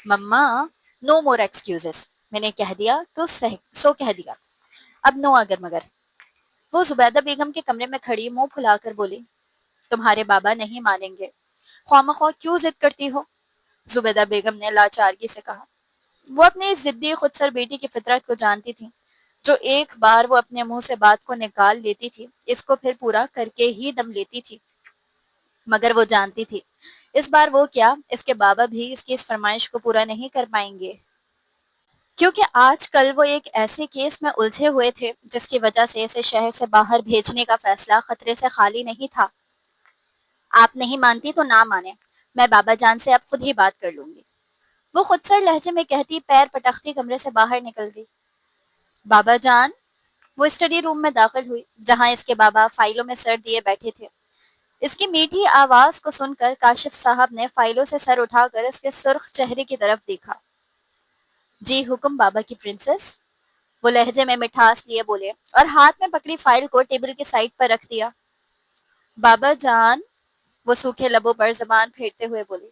مما، نو مور excuses. میں نے کہہ دیا تو سو کہہ دیا، اب نو اگر مگر. وہ زبیدہ بیگم کے کمرے میں کھڑی منہ پھلا کر بولی، تمہارے بابا نہیں مانیں گے. خواہ مخواہ کیوں ضد کرتی ہو؟ زبیدہ بیگم نے لاچارگی سے کہا. وہ اپنی اس ضدی خود سر بیٹی کی فطرت کو جانتی تھی. جو ایک بار وہ اپنے منہ سے بات کو نکال لیتی تھی، اس کو پھر پورا کر کے ہی دم لیتی تھی. مگر وہ جانتی تھی اس بار وہ کیا، اس کے بابا بھی اس کی اس فرمائش کو پورا نہیں کر پائیں گے. کیونکہ آج کل وہ ایک ایسے کیس میں الجھے ہوئے تھے جس کی وجہ سے اسے شہر سے باہر بھیجنے کا فیصلہ خطرے سے خالی نہیں تھا. آپ نہیں مانتی تو نہ مانے، میں بابا جان سے اب خود ہی بات کر لوں گی. وہ خود سر لہجے میں کہتی پیر پٹختی کمرے سے باہر نکل گئی. بابا جان. وہ اسٹڈی روم میں داخل ہوئی جہاں اس کے بابا فائلوں میں سر دیے بیٹھے تھے. اس کی میٹھی آواز کو سن کر کاشف صاحب نے فائلوں سے سر اٹھا کر اس کے سرخ چہرے کی طرف دیکھا. جی حکم بابا کی پرنسس. وہ لہجے میں مٹھاس لیے بولے اور ہاتھ میں پکڑی فائل کو ٹیبل کے سائڈ پر رکھ دیا. بابا جان. وہ سوکھے لبوں پر زبان پھیرتے ہوئے بولی،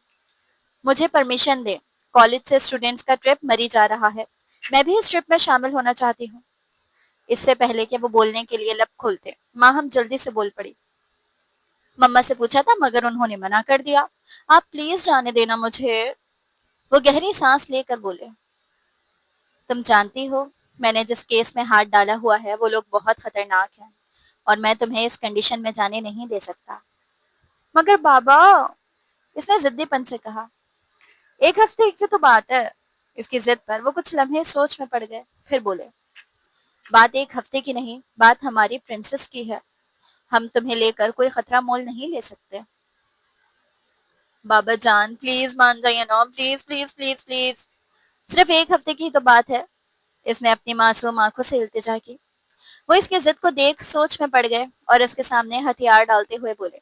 مجھے پرمیشن دیں. کالج سے اسٹوڈینٹس کا ٹرپ مری جا رہا ہے، میں بھی اس ٹرپ میں شامل ہونا چاہتی ہوں. اس سے پہلے کہ وہ بولنے کے لیے لب کھولتے، ماہم جلدی سے بول پڑی. مما سے پوچھا تھا مگر انہوں نے منع کر دیا. آپ پلیز جانے دینا مجھے. وہ گہری سانس لے کر بولے، تم جانتی ہو میں نے جس کیس میں ہاتھ ڈالا ہوا ہے وہ لوگ بہت خطرناک ہیں اور میں تمہیں اس کنڈیشن میں جانے نہیں دے سکتا. مگر بابا، اس نے ضدی پن سے کہا. ایک ہفتے کی تو بات ہے. اس کی ضد پر وہ کچھ لمحے سوچ میں پڑ گئے، پھر بولے، بات ایک ہفتے کی نہیں، بات ہماری پرنسس کی ہے. ہم تمہیں لے کر کوئی خطرہ مول نہیں لے سکتے. بابا جان پلیز مان جائیے نا، پلیز پلیز پلیز پلیز. صرف ایک ہفتے کی تو بات ہے. اس نے اپنی معصوم آنکھوں سے التجا کی. وہ اس کی ضد کو دیکھ سوچ میں پڑ گئے اور اس کے سامنے ہتھیار ڈالتے ہوئے بولے،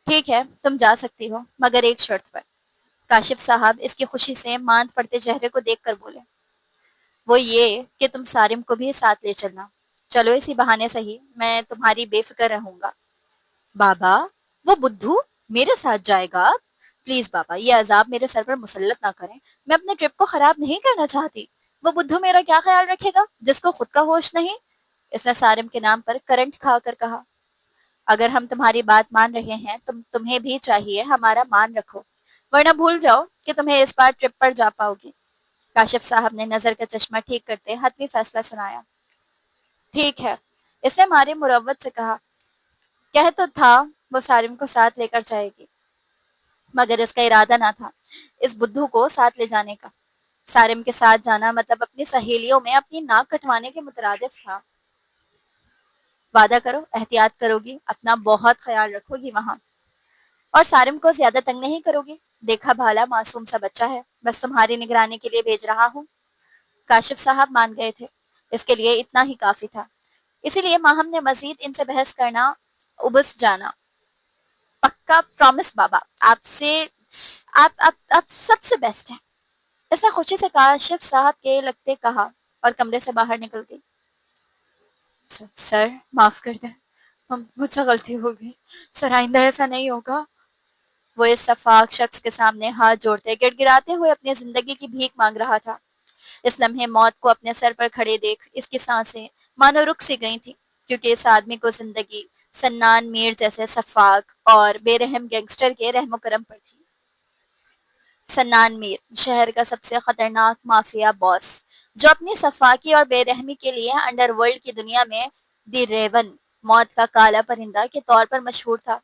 ٹھیک ہے تم جا سکتی ہو مگر ایک شرط پر. کاشف صاحب اس کی خوشی سے ماند پڑتے چہرے کو دیکھ کر بولے، وہ یہ کہ تم سارم کو بھی ساتھ لے چلنا. چلو اسی بہانے صحیح میں تمہاری بے فکر رہوں گا. بابا، وہ بدھو میرے ساتھ جائے گا؟ پلیز بابا یہ عذاب میرے سر پر مسلط نہ کریں، میں اپنے ٹرپ کو خراب نہیں کرنا چاہتی. وہ بدھو میرا کیا خیال رکھے گا جس کو خود کا ہوش نہیں؟ اس نے سارم کے نام پر کرنٹ کھا کر کہا. اگر ہم تمہاری بات مان رہے ہیں تو تمہیں بھی چاہیے ہمارا مان رکھو، ورنہ بھول جاؤ کہ تمہیں اس بار ٹرپ پر جا پاؤ گی. کاشف صاحب نے نظر کا چشمہ ٹھیک کرتے حتمی فیصلہ سنایا. ٹھیک ہے. اس نے مارے مروت سے کہا. کہہ تو تھا وہ سارم کو ساتھ لے کر جائے گی مگر اس کا ارادہ نہ تھا اس بدھو کو ساتھ لے جانے کا. سارم کے ساتھ جانا مطلب اپنی سہیلیوں میں اپنی ناک کٹوانے کے مترادف تھا. وعدہ کرو احتیاط کرو گی، اپنا بہت خیال رکھو گی وہاں، اور سارم کو زیادہ تنگ نہیں کرو گی. دیکھا بھالا معصوم سا بچہ ہے، بس تمہاری نگرانی کے لیے بھیج رہا ہوں. کاشف صاحب مان گئے تھے، اس کے لیے اتنا ہی کافی تھا. اسی لیے ماہم نے مزید ان سے بحث کرنا ابس جانا. پکا پرومس بابا، آپ سے آپ سب سے بیسٹ ہیں. اس نے خوشی سے کاشف صاحب کے لگتے کہا اور کمرے سے باہر نکل گئی. سر معاف کر دیں، مجھ سے غلطی ہو گئی، سر آئندہ ایسا نہیں ہوگا. وہ اس شفاق شخص کے سامنے ہاتھ جوڑتے گڑ گڑاتے ہوئے اپنی زندگی کی بھیک مانگ رہا تھا. اس لمحے موت کو اپنے سر پر کھڑے دیکھ اس کی سانسیں مانو رک سی گئی تھی، کیونکہ اس آدمی کو زندگی سنان میر جیسے شفاق اور بے رحم گینگسٹر کے رحم و کرم پر تھی. سنان میر شہر کا سب سے خطرناک مافیا باس، جو اپنی صفاکی اور بے رحمی کے لیے انڈر ورلڈ کی دنیا میں دی ریون، موت کا کالا پرندہ کے طور پر مشہور تھا.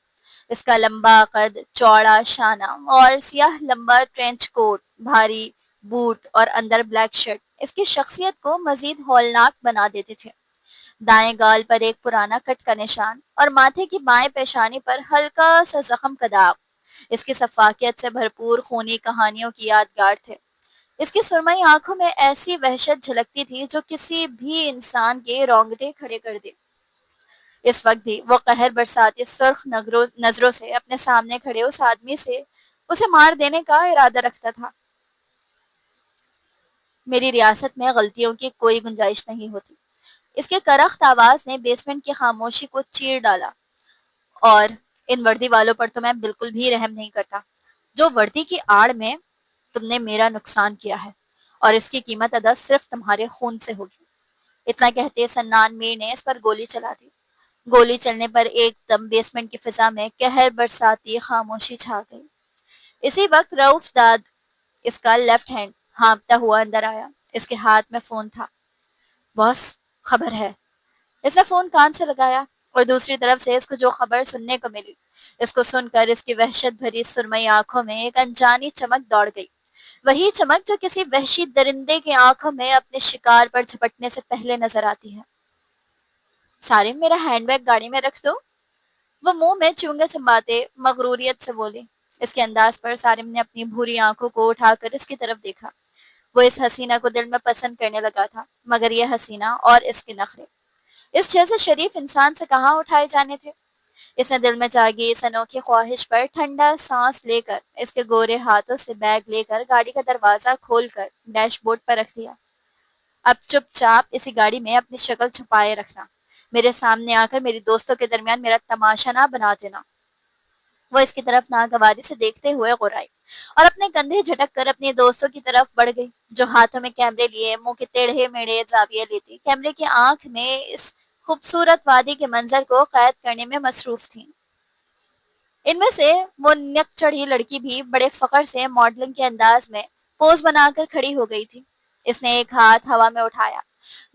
اس کا لمبا قد، چوڑا شانہ اور سیاہ لمبا ٹرینچ کوٹ، بھاری بوٹ اور اندر بلیک شرٹ اس کی شخصیت کو مزید ہولناک بنا دیتے تھے. دائیں گال پر ایک پرانا کٹ کا نشان اور ماتھے کی بائیں پیشانی پر ہلکا سا زخم کا داغ اس کی شفاقیت سے بھرپور خونی کہانیوں کی یادگار تھے. اس کی سرمئی آنکھوں میں ایسی وحشت جھلکتی تھی جو کسی بھی انسان کے رونگٹے کھڑے کر دے. اس وقت بھی وہ قہر برساتی سرخ نظروں سے اپنے سامنے کھڑے اس آدمی سے اسے مار دینے کا ارادہ رکھتا تھا. میری ریاست میں غلطیوں کی کوئی گنجائش نہیں ہوتی. اس کے کرخت آواز نے بیسمنٹ کی خاموشی کو چیر ڈالا. اور ان وردی والوں پر تو میں بالکل بھی رحم نہیں کرتا جو وردی کی آڑ میں تم نے میرا نقصان کیا ہے اور اس کی قیمت ادا صرف تمہارے خون سے ہوگی۔ اتنا کہتے سنان میر نے اس پر گولی چلا دی۔ گولی چلنے پر ایک دم بیسمنٹ کی فضا میں قہر برساتی خاموشی چھا گئی۔ اسی وقت رؤف داد، اس کا لیفٹ ہینڈ، ہانپتا ہوا اندر آیا۔ اس کے ہاتھ میں فون تھا۔ باس، خبر ہے۔ اس نے فون کان سے لگایا اور دوسری طرف سے اس کو جو خبر سننے کو ملی، اس کو سن کر اس کی وحشت بھری سرمئی آنکھوں میں ایک انجانی چمک دوڑ گئی، وہی چمک جو کسی وحشی درندے کی آنکھوں میں اپنے شکار پر جھپٹنے سے پہلے نظر آتی ہے۔ سارم، میرا ہینڈ بیگ گاڑی میں رکھ دو، وہ منہ میں چونگے چماتے مغروریت سے بولی۔ اس کے انداز پر سارم نے اپنی بھوری آنکھوں کو اٹھا کر اس کی طرف دیکھا۔ وہ اس حسینہ کو دل میں پسند کرنے لگا تھا، مگر یہ حسینہ اور اس کے نخرے اس جیسے شریف انسان سے کہاں اٹھائے جانے تھے۔ اس نے دل میں جاگی اس انوکھی خواہش پر ٹھنڈا سانس لے کر اس کے گورے ہاتھوں سے بیگ لے کر گاڑی کا دروازہ کھول کر ڈیش بورڈ پر رکھ دیا۔ اب چپ چاپ اسی گاڑی میں اپنی شکل چھپائے رکھنا، میرے سامنے آ کر میری دوستوں کے درمیان میرا تماشا نہ بنا دینا۔ وہ اس کی طرف ناگواری سے دیکھتے ہوئے غرائی اور اپنے کندھے جھٹک کر اپنے دوستوں کی طرف بڑھ گئی، جو ہاتھوں میں کیمرے لیے منہ کے ٹیڑھے میڑھے زاویے لیتی کیمرے کی آنکھ میں اس خوبصورت وادی کے منظر کو قید کرنے میں مصروف تھیں۔ ان میں سے وہ نک چڑھی لڑکی بھی بڑے فخر سے ماڈلنگ کے انداز میں پوز بنا کر کھڑی ہو گئی تھی۔ اس نے ایک ہاتھ ہوا میں اٹھایا،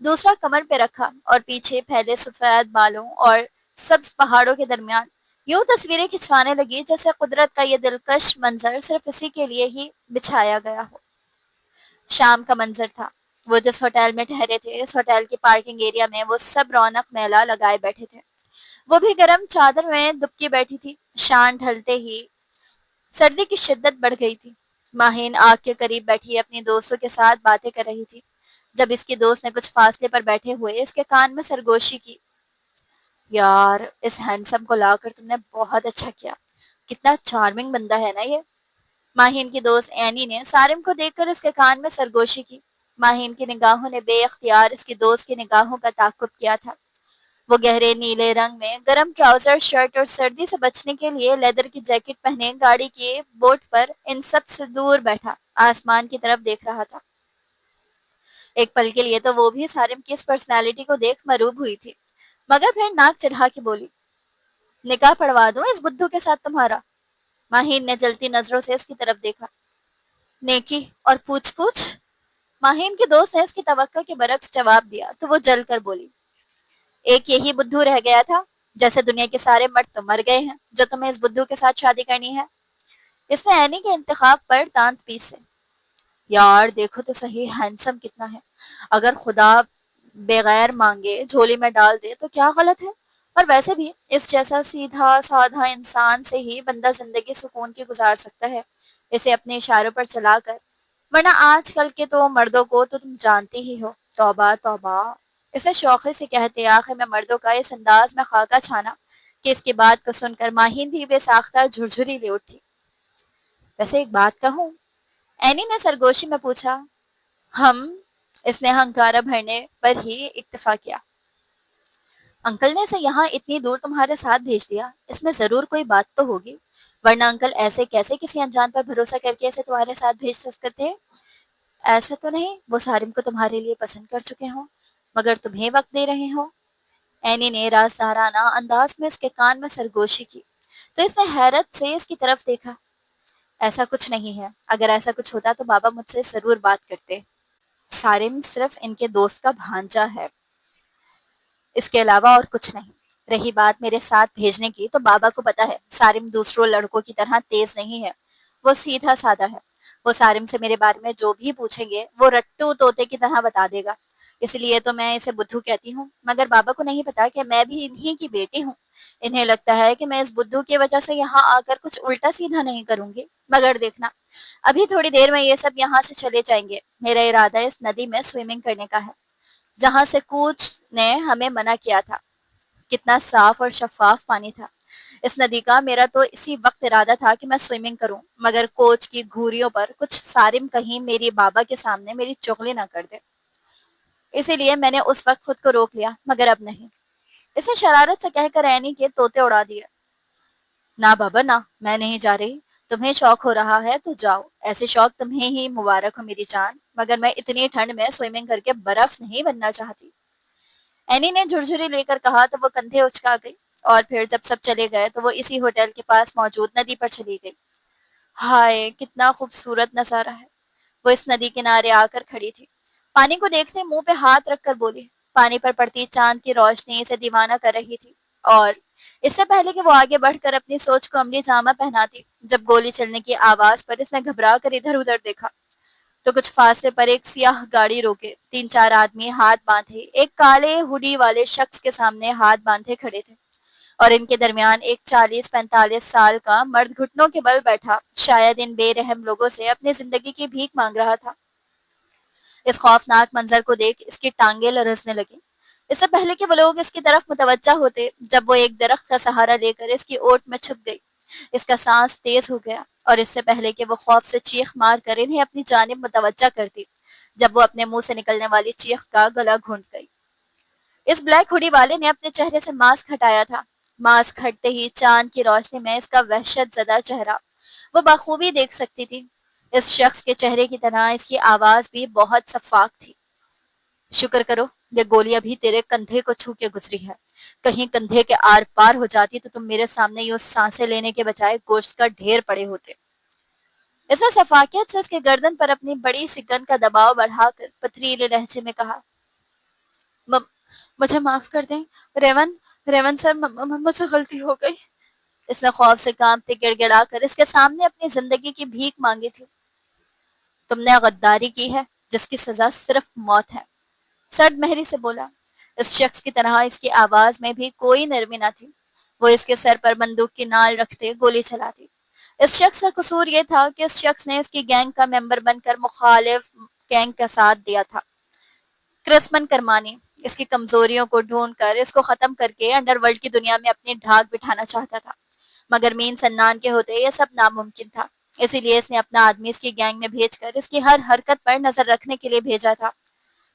دوسرا کمر پہ رکھا اور پیچھے پھیلے سفید بالوں اور سبز پہاڑوں کے درمیان یوں تصویریں کھنچوانے لگی جیسے قدرت کا یہ دلکش منظر صرف اسی کے لیے ہی بچھایا گیا ہو۔ شام کا منظر تھا۔ وہ جس ہوٹل میں ٹھہرے تھے، اس ہوٹل کی پارکنگ ایریا میں وہ سب رونق میلہ لگائے بیٹھے تھے۔ وہ بھی گرم چادر میں دبکی بیٹھی تھی۔ شام ڈھلتے ہی سردی کی شدت بڑھ گئی تھی۔ ماہین آگ کے قریب بیٹھی اپنی دوستوں کے ساتھ باتیں کر رہی تھی، جب اس کی دوست نے کچھ فاصلے پر بیٹھے ہوئے اس کے کان میں سرگوشی کی۔ یار، اس ہینڈسم کو لا کر تم نے بہت اچھا کیا، کتنا چارمنگ بندہ ہے نا یہ۔ ماہین کی دوست اینی نے سارم کو دیکھ کر اس کے کان میں سرگوشی کی۔ ماہین کی نگاہوں نے بے اختیار اس کی دوست کی نگاہوں کا تعاقب کیا تھا۔ وہ گہرے نیلے رنگ میں گرم ٹراؤزر، شرٹ اور سردی سے بچنے کے لیے لیدر کی جیکٹ پہنے گاڑی کے بوٹ پر ان سب سے دور بیٹھا آسمان کی طرف دیکھ رہا تھا۔ ایک پل کے لیے تو وہ بھی سارم کی اس پرسنالٹی کو دیکھ مروب ہوئی تھی، مگر پھر ناک چڑھا کے بولی، نکاح پڑھوا دوں اس بدھو کے ساتھ تمہارا؟ ماہین نے جلتی نظروں سے اس کی طرف دیکھا۔ نیکی اور پوچھ پوچھ؟ ماہین کی دوست نے اس کی توقع کے برعکس جواب دیا تو وہ جل کر بولی، ایک یہی بدھو رہ گیا تھا، جیسے دنیا کے سارے مرد تو مر گئے ہیں جو تمہیں اس بدھو کے ساتھ شادی کرنی ہے۔ اس نے اینی کے انتخاب پر دانت پیسے۔ یار دیکھو تو صحیح، ہینڈسم کتنا ہے، اگر خدا بغیر مانگے جھولی میں ڈال دے تو کیا غلط ہے؟ اور ویسے بھی اس جیسا سیدھا سادھا انسان سے ہی بندہ زندگی سکون کی گزار سکتا ہے، اسے اپنے اشاروں پر چلا کر، ورنہ آج کل کے تو مردوں کو تو تم جانتی ہی ہو۔ توبہ توبہ، اسے شوقی سے کہتے آخر میں مردوں کا اس انداز میں خاکہ چھانا کہ اس کی بات کو سن کر ماہین بھی بے ساختہ جھرجھری لے اٹھی۔ ویسے ایک بات کہوں؟ اینی نے سرگوشی میں پوچھا۔ ہم، اس نے ہنکارہ بھرنے پر ہی اکتفا کیا۔ انکل نے اسے یہاں اتنی دور تمہارے ساتھ بھیج دیا، اس میں ضرور کوئی بات تو ہوگی، ورنہ انکل ایسے کیسے کسی انجان پر بھروسہ کر کے اسے تمہارے ساتھ بھیج سکتے تھے؟ ایسا تو نہیں وہ سارم کو تمہارے لیے پسند کر چکے ہوں، مگر تمہیں وقت دے رہے ہوں؟ اینی نے رازدارانہ انداز میں اس کے کان میں سرگوشی کی تو اس نے حیرت سے اس کی طرف دیکھا۔ ایسا کچھ نہیں ہے، اگر ایسا کچھ ہوتا تو بابا مجھ سے ضرور بات کرتے۔ سارم صرف ان کے دوست کا بھانجا ہے، اس کے علاوہ اور کچھ نہیں۔ رہی بات میرے ساتھ بھیجنے کی، تو بابا کو پتا ہے سارم دوسروں لڑکوں کی طرح تیز نہیں ہے، وہ سیدھا سادہ ہے۔ وہ سارم سے میرے بارے میں جو بھی پوچھیں گے وہ رٹو طوطے کی طرح بتا دے گا، اس لیے تو میں اسے بدھو کہتی ہوں، مگر بابا کو نہیں پتا کہ میں بھی انہی کی بیٹی ہوں۔ انہیں لگتا ہے کہ میں اس بدھو کی وجہ سے یہاں آ کر کچھ الٹا سیدھا نہیں کروں گی، مگر دیکھنا، ابھی تھوڑی دیر میں یہ سب یہاں سے چلے جائیں گے۔ میرا ارادہ اس ندی میں سوئمنگ کرنے کا ہے، جہاں سے کوچ نے ہمیں منع کیا تھا۔ کتنا صاف اور شفاف پانی تھا اس ندی کا۔ میرا تو اسی وقت ارادہ تھا کہ میں سوئمنگ کروں، مگر کوچ کی گھوریوں پر کچھ سارم کہیں میری بابا کے سامنے میری چغلی نہ کر دے، اسی لیے میں نے اس وقت خود کو روک لیا، مگر اب نہیں۔ اس نے شرارت سے کہہ کر اینی کے طوطے اڑا دیے۔ نہ بابا نہ، میں نہیں جا رہی، تمہیں شوق ہو رہا ہے تو جاؤ، ایسے شوق تمہیں ہی مبارک ہو میری جان، مگر میں اتنی ٹھنڈ میں سوئمنگ کر کے برف نہیں بننا چاہتی۔ اینی نے جھرجھری لے کر کہا تو وہ کندھے اچکا گئی، اور پھر جب سب چلے گئے تو وہ اسی ہوٹل کے پاس موجود ندی پر چلی گئی۔ ہائے کتنا خوبصورت نظارہ ہے! وہ اس ندی کنارے آ کر کھڑی تھی، پانی کو دیکھتے منہ پہ ہاتھ رکھ کر بولی۔ پانی پر پڑتی چاند کی روشنی اسے دیوانہ کر رہی تھی، اور اس سے پہلے کہ وہ آگے بڑھ کر اپنی سوچ کو عملی جامہ پہناتی، جب گولی چلنے کی آواز پر اس نے گھبرا کر ادھر ادھر دیکھا تو کچھ فاصلے پر ایک سیاہ گاڑی روکے 3-4 آدمی ہاتھ باندھے ایک کالے ہوڈی والے شخص کے سامنے ہاتھ باندھے کھڑے تھے، اور ان کے درمیان ایک 40-45 سال کا مرد گھٹنوں کے بل بیٹھا شاید ان بے رحم لوگوں سے اپنی زندگی کی بھیک مانگ رہا تھا۔ اس خوفناک منظر کو دیکھ اس کی ٹانگیں لرزنے لگیں۔ اس سے پہلے کہ وہ لوگ اس کی طرف متوجہ ہوتے، جب وہ ایک درخت کا سہارا لے کر اس کی اوٹ میں چھپ گئی، اس کا سانس تیز ہو گیا، اور اس سے پہلے کہ وہ خوف سے چیخ مار کر انہیں اپنی جانب متوجہ کرتی، جب وہ اپنے منہ سے نکلنے والی چیخ کا گلا گھونٹ گئی۔ اس بلیک ہوڈی والے نے اپنے چہرے سے ماسک ہٹایا تھا۔ ماسک ہٹتے ہی چاند کی روشنی میں اس کا وحشت زدہ چہرہ وہ بخوبی دیکھ سکتی تھی۔ اس شخص کے چہرے کی طرح اس کی آواز بھی بہت شفاف تھی۔ شکر کرو یہ گولی ابھی تیرے کندھے کو چھو کے گزری ہے، کہیں کندھے کے آر پار ہو جاتی تو تم میرے سامنے یوں سانسیں لینے کے بجائے گوشت کا ڈھیر پڑے ہوتے۔ اس نے شفاقیت سے اس کے گردن پر اپنی بڑی سی گن کا دباؤ بڑھا کر پتریلے لہجے میں کہا، مجھے معاف کر دیں ریون، ریون سر، مجھ سے غلطی ہو گئی۔ اس نے خوف سے کانپتے گڑ گڑا کر اس کے سامنے اپنی زندگی کی بھیک مانگی تھی۔ تم نے غداری کی ہے جس کی سزا صرف موت ہے، سرد مہری سے بولا۔ اس شخص کی طرح اس کی آواز میں بھی کوئی نرمی نہ تھی۔ وہ اس کے سر پر بندوق کی نال رکھتے گولی چلاتی۔ اس شخص کا قصور یہ تھا کہ اس شخص نے اس کی گینگ کا ممبر بن کر مخالف گینگ کا ساتھ دیا تھا۔ کرسمن کرمانی اس کی کمزوریوں کو ڈھونڈ کر اس کو ختم کر کے انڈر ورلڈ کی دنیا میں اپنی ڈھاک بٹھانا چاہتا تھا، مگر مین سنان کے ہوتے یہ سب ناممکن تھا۔ اسی لیے اس نے اپنا آدمی اس کی گینگ میں بھیج کر اس کی ہر حرکت پر نظر رکھنے کے لیے بھیجا تھا،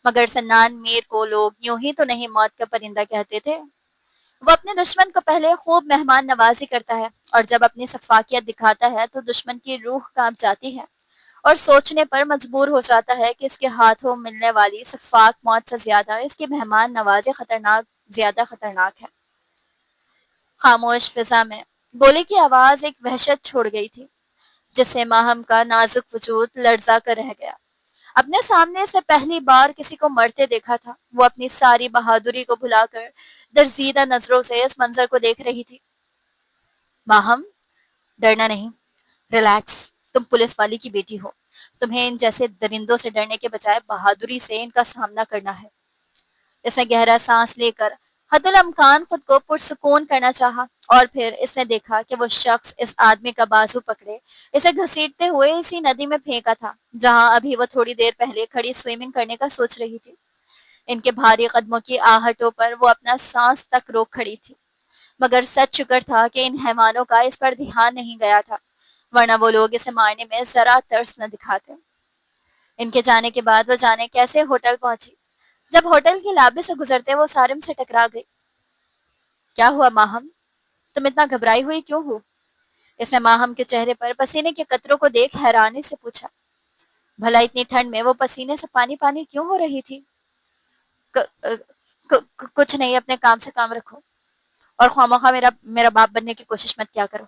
مگر سنان میر کو لوگ یوں ہی تو نہیں موت کا پرندہ کہتے تھے۔ وہ اپنے دشمن کو پہلے خوب مہمان نوازی کرتا ہے، اور جب اپنی شفاقیت دکھاتا ہے تو دشمن کی روح کانپ جاتی ہے، اور سوچنے پر مجبور ہو جاتا ہے کہ اس کے ہاتھوں ملنے والی شفاق موت سے زیادہ اس کی مہمان نوازی زیادہ خطرناک ہے۔ خاموش فضا میں گولی کی آواز ایک وحشت چھوڑ گئی تھی، جس سے ماہم کا نازک وجود لرزا کر رہ گیا۔ اپنے سامنے سے پہلی بار کسی کو مرتے دیکھا تھا، وہ اپنی ساری بہادری کو بھلا کر درزیدہ نظروں سے اس منظر کو دیکھ رہی تھی۔ ماہم، ڈرنا نہیں، ریلیکس، تم پولیس والی کی بیٹی ہو، تمہیں ان جیسے درندوں سے ڈرنے کے بجائے بہادری سے ان کا سامنا کرنا ہے۔ اس نے گہرا سانس لے کر حد الامکان خود کو پرسکون کرنا چاہا، اور پھر اس نے دیکھا کہ وہ شخص اس آدمی کا بازو پکڑے اسے گھسیٹتے ہوئے اسی ندی میں پھینکا تھا جہاں ابھی وہ تھوڑی دیر پہلے کھڑی سوئمنگ کرنے کا سوچ رہی تھی۔ ان کے بھاری قدموں کی آہٹوں پر وہ اپنا سانس تک روک کھڑی تھی، مگر سچ شکر تھا کہ ان حیوانوں کا اس پر دھیان نہیں گیا تھا، ورنہ وہ لوگ اسے مارنے میں ذرا ترس نہ دکھاتے۔ ان کے جانے کے بعد وہ جانے کیسے ہوٹل پہنچی۔ جب ہوٹل کی لابی سے گزرتے وہ سارم سے ٹکرا گئی۔ کیا ہوا ماہم، تم اتنا گھبرائی ہوئی کیوں ہو؟ اس نے ماہم کے چہرے پر پسینے کے قطروں کو دیکھ حیرانی سے پوچھا۔ بھلا اتنی ٹھنڈ میں وہ پسینے سے پانی پانی کیوں ہو رہی تھی؟ کچھ نہیں، اپنے کام سے کام رکھو، اور خواہ میرا باپ بننے کی کوشش مت کیا کرو۔